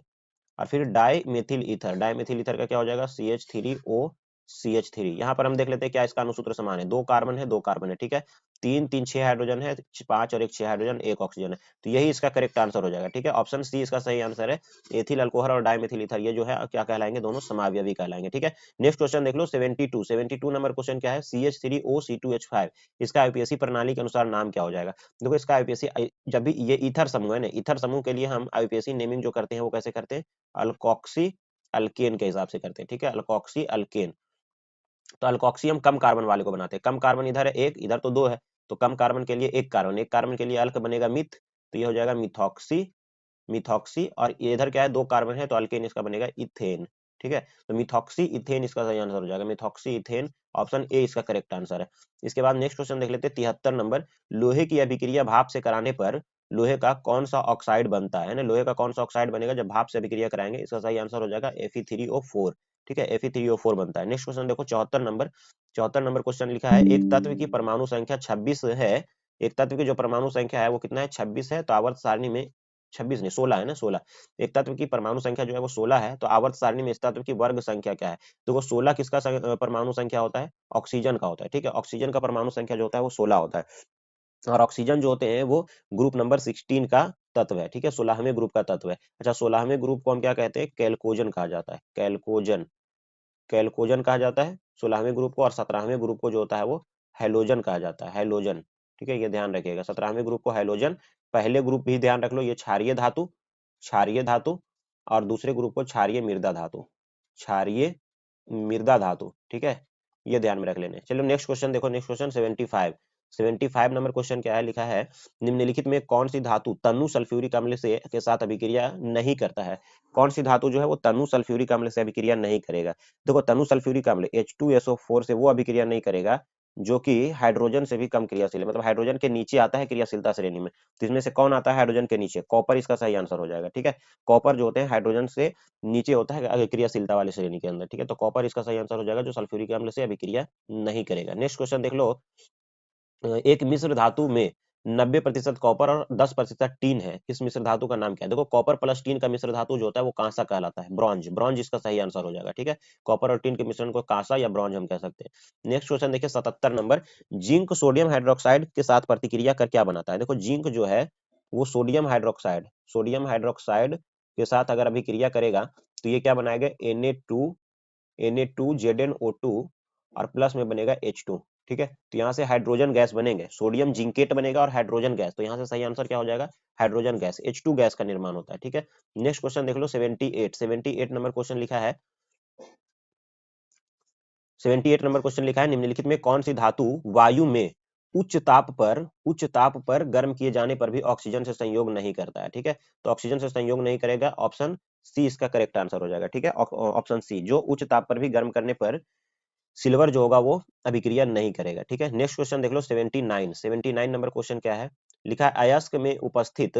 और फिर dimethyl ether. Dimethyl ether का क्या हो जाएगा? CH3O CH3। यहाँ पर हम देख लेते हैं क्या इसका अणुसूत्र समान है, 2 कार्बन है 2 कार्बन है, ठीक है, 3 3 6 हाइड्रोजन है, 5 और 1 6 हाइड्रोजन 1 ऑक्सीजन है, तो यही इसका करेक्ट आंसर हो जाएगा, ठीक है, ऑप्शन सी इसका सही आंसर है। एथिल अल्कोहल और डाइमेथिल ईथर ये जो है क्या कहलाएंगे, दोनों समावयवी कहलाएंगे, ठीक है। नेक्स्ट क्वेश्चन देख लो 72 नंबर क्वेश्चन क्या है, CH3O C2H5 इसका आईपीएससी प्रणाली के अनुसार नाम क्या हो जाएगा। देखो इसका आईपीएससी जब भी ये ईथर समूह है ना, ईथर समूह के लिए हम आईपीएससी नेमिंग जो करते हैं वो कैसे करते हैं, अल्कोक्सी अल्केन के हिसाब से करते हैं, ठीक है, अल्कोक्सी अल्केन। तो अल्कोक्सी हम कम कार्बन वाले को बनाते हैं, कम कार्बन इधर है एक, इधर तो दो है, तो कम कार्बन के लिए एक कार्बन, एक कार्बन के लिए अल्क बनेगा मिथ, तो ये हो जाएगा मिथॉक्सी, मिथॉक्सी, और इधर क्या है 2 कार्बन है तो अल्केन इसका बनेगा इथेन, ठीक है, तो मिथॉक्सी इथेन इसका सही आंसर हो जाएगा, मिथॉक्सी इथेन, ऑप्शन ए इसका करेक्ट आंसर है। इसके बाद नेक्स्ट क्वेश्चन देख लेते हैं 73 नंबर, लोहे की अभिक्रिया भाप से कराने पर लोहे का कौन सा ऑक्साइड बनता है ना, लोहे का कौन सा ऑक्साइड बनेगा जब भाप से अभिक्रिया कराएंगे, इसका सही आंसर हो जाएगा Fe3O4, ठीक है, Fe3O4 बनता है। नेक्स्ट क्वेश्चन देखो 74 नंबर क्वेश्चन लिखा है, एक तत्व की परमाणु संख्या 26 है, एक तत्व की जो परमाणु संख्या है वो कितना है 26 है, तो आवर्त सारणी में 26 नहीं 16 है ना, 16, एक तत्व की परमाणु संख्या जो है वो 16 है, तो आवर्त सारणी में इस तत्व की वर्ग संख्या क्या है, तो वो 16 किसका परमाणु संख्या होता है, ऑक्सीजन का होता है, ठीक है, ऑक्सीजन का परमाणु संख्या जो होता है वो 16 होता है, और ऑक्सीजन जो होते हैं वो ग्रुप नंबर 16 का तत्व है, ठीक है, 16वें ग्रुप का तत्व है। अच्छा 16वें ग्रुप को हम क्या कहते हैं, कैल्कोजन कहा जाता है, कैल्कोजन, कैल्कोजन कहा जाता है 16वें ग्रुप को, और 17वें ग्रुप को जो होता है वो हैलोजन कहा जाता है, हैलोजन, ठीक है, ये ध्यान रखिएगा, 17वें ग्रुप को हैलोजन, पहले ग्रुप भी ध्यान रख लो ये क्षारीय धातु, क्षारीय धातु, और दूसरे ग्रुप को क्षारीय मृदा धातु, क्षारीय मृदा धातु, ठीक है, ये ध्यान में रख लेने। चलो नेक्स्ट क्वेश्चन देखो, नेक्स्ट क्वेश्चन 75 नंबर क्वेश्चन क्या है, लिखा है निम्नलिखित में कौन सी धातु तनु सल्फ्यूरिक अम्ल से के साथ अभिक्रिया नहीं करता है, कौन सी धातु जो है वो तनु सल्फ्यूरिक अम्ल से अभिक्रिया नहीं करेगा। देखो तनु सल्फ्यूरिक अम्ल H2SO4 से वो अभिक्रिया नहीं करेगा जो कि हाइड्रोजन से भी कम क्रियाशील है, मतलब हाइड्रोजन के नीचे आता है क्रियाशीलता श्रेणी में, तो इसमें से कौन आता है हाइड्रोजन के नीचे, कॉपर इसका सही आंसर हो जाएगा, ठीक है, कॉपर जो होते हैं हाइड्रोजन से नीचे होता है क्रियाशीलता वाली श्रेणी के अंदर, ठीक है, तो कॉपर इसका सही आंसर हो जाएगा जो सल्फ्यूरिक अम्ल से अभिक्रिया नहीं करेगा। नेक्स्ट क्वेश्चन देख लो, एक मिश्र धातु में 90% कॉपर और 10% टीन है, इस मिश्र धातु का नाम क्या है। देखो कॉपर प्लस टीन का मिश्र धातु जो होता है वो कांसा कहलाता है, ब्रॉन्ज, ब्रॉन्ज इसका सही आंसर हो जाएगा, ठीक है, कॉपर और टीन के मिश्रण को कांसा या ब्रॉन्ज हम कह सकते हैं। नेक्स्ट क्वेश्चन देखिए 77 नंबर, जिंक सोडियम हाइड्रोक्साइड के साथ प्रतिक्रिया कर क्या बनाता है। देखो जिंक जो है वो सोडियम हाइड्रोक्साइड, सोडियम हाइड्रोक्साइड के साथ अगर अभिक्रिया करेगा तो ये क्या बनाएगा Na2Zn O2 और प्लस में बनेगा H2, ठीक है, तो यहाँ से हाइड्रोजन गैस बनेंगे, सोडियम जिंकेट बनेगा और हाइड्रोजन गैस, तो यहाँ से सही आंसर क्या हो जाएगा, हाइड्रोजन गैस, H2 गैस का निर्माण होता है, ठीक है। नेक्स्ट क्वेश्चन देख लो 78 नंबर क्वेश्चन लिखा है, 78 नंबर क्वेश्चन लिखा है निम्नलिखित में कौन सी धातु वायु में उच्च ताप पर गर्म किए जाने पर भी ऑक्सीजन से संयोग नहीं करता है, ठीक है, तो ऑक्सीजन से संयोग नहीं करेगा, ऑप्शन सी इसका करेक्ट आंसर हो जाएगा, ठीक है, ऑप्शन सी, जो उच्च ताप पर भी गर्म करने पर सिल्वर जो होगा वो अभिक्रिया नहीं करेगा, ठीक है। नेक्स्ट क्वेश्चन देख लो 79 नंबर क्वेश्चन क्या है, लिखा है अयस्क में उपस्थित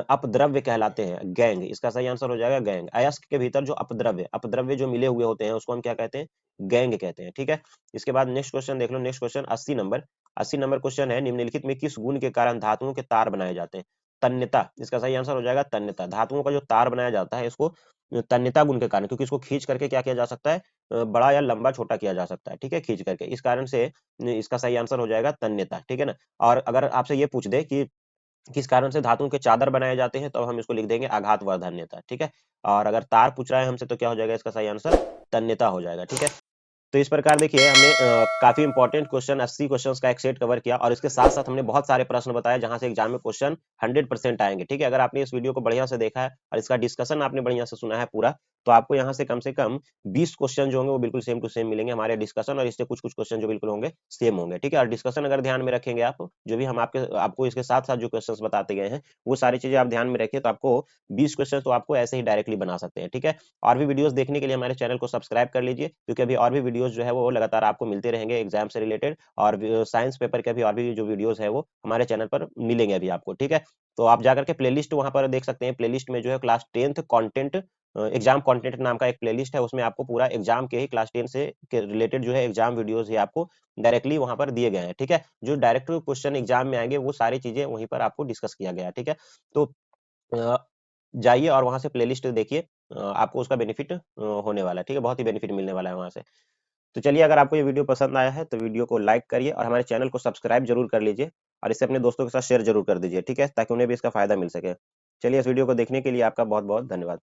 अपद्रव्य कहलाते हैं गैंग, इसका सही आंसर हो जाएगा गैंग, अयस्क के भीतर जो अपद्रव्य जो मिले हुए होते हैं उसको हम क्या कहते हैं, गैंग कहते हैं, ठीक है। इसके बाद नेक्स्ट क्वेश्चन देख लो, नेक्स्ट क्वेश्चन 80 नंबर क्वेश्चन है, निम्नलिखित में किस गुण के कारण धातुओं के तार बनाए जाते हैं। तन्यता, इसका सही आंसर हो जाएगा तन्यता, धातुओं का जो तार बनाया जाता है इसको तन्यता गुण के कारण, क्योंकि इसको खींच करके क्या किया जा सकता है, बड़ा या लंबा छोटा किया जा सकता है, ठीक है, खींच करके, इस कारण से इसका सही आंसर हो जाएगा तन्यता, ठीक है ना। और अगर आपसे ये पूछ दे कि किस कारण से धातुओं के चादर बनाए जाते हैं तो हम इसको लिख देंगे आघातवर्धन्यता, ठीक है। और अगर तार पूछ रहा है हमसे तो क्या हो जाएगा, इसका सही आंसर तन्यता हो जाएगा, ठीक है। तो इस प्रकार देखिए हमने काफी इंपॉर्टेंट क्वेश्चन 80 क्वेश्चंस का एक सेट कवर किया, और इसके साथ साथ हमने बहुत सारे प्रश्न बताए जहां से एग्जाम में क्वेश्चन 100% आएंगे, ठीक है। अगर आपने इस वीडियो को बढ़िया से देखा है और इसका डिस्कशन आपने बढ़िया से सुना है पूरा, तो आपको यहाँ से कम 20 क्वेश्चन जो होंगे वो बिल्कुल सेम टू सेम मिलेंगे हमारे डिस्कशन, और इससे कुछ क्वेश्चन जो बिल्कुल होंगे सेम होंगे, ठीक है। और डिस्कशन अगर ध्यान में रखेंगे आप, जो भी हम आपको इसके साथ साथ जो क्वेश्चन बताते गए हैं वो सारी चीजें आप ध्यान में रखिए, तो आपको 20 क्वेश्चन तो आपको ऐसे ही डायरेक्टली बना सकते हैं, ठीक है। और भी वीडियोस देखने के लिए हमारे चैनल को सब्सक्राइब कर लीजिए, क्योंकि अभी और भी वीडियोस जो है वो लगातार आपको मिलते रहेंगे एग्जाम से रिलेटेड, और साइंस पेपर के भी और भी जो वीडियोस है वो हमारे चैनल पर मिलेंगे अभी आपको, ठीक है। तो आप जाकर के प्लेलिस्ट वहां पर देख सकते हैं, प्लेलिस्ट में जो है class 10th content, exam content नाम का एक प्लेलिस्ट है, उसमें आपको पूरा एग्जाम के ही क्लास 10 से के रिलेटेड जो है एग्जाम वीडियोस ही आपको डायरेक्टली वहां पर दिए गए हैं, ठीक है। जो डायरेक्ट क्वेश्चन एग्जाम में आएंगे वो सारी चीजें वहीं पर आपको डिस्कस किया गया है, ठीक है। तो अ, जाइए और वहां से प्लेलिस्ट देखिए, आपको उसका बेनिफिट होने वाला है, ठीक है, बहुत ही बेनिफिट मिलने वाला है वहां से। तो चलिए, अगर आपको ये वीडियो पसंद आया है तो वीडियो को लाइक करिए और हमारे चैनल को सब्सक्राइब जरूर कर लीजिए और इसे अपने दोस्तों के साथ शेयर जरूर कर दीजिए, ठीक है, ताकि उन्हें भी इसका फायदा मिल सके। चलिए, इस वीडियो को देखने के लिए आपका बहुत बहुत धन्यवाद।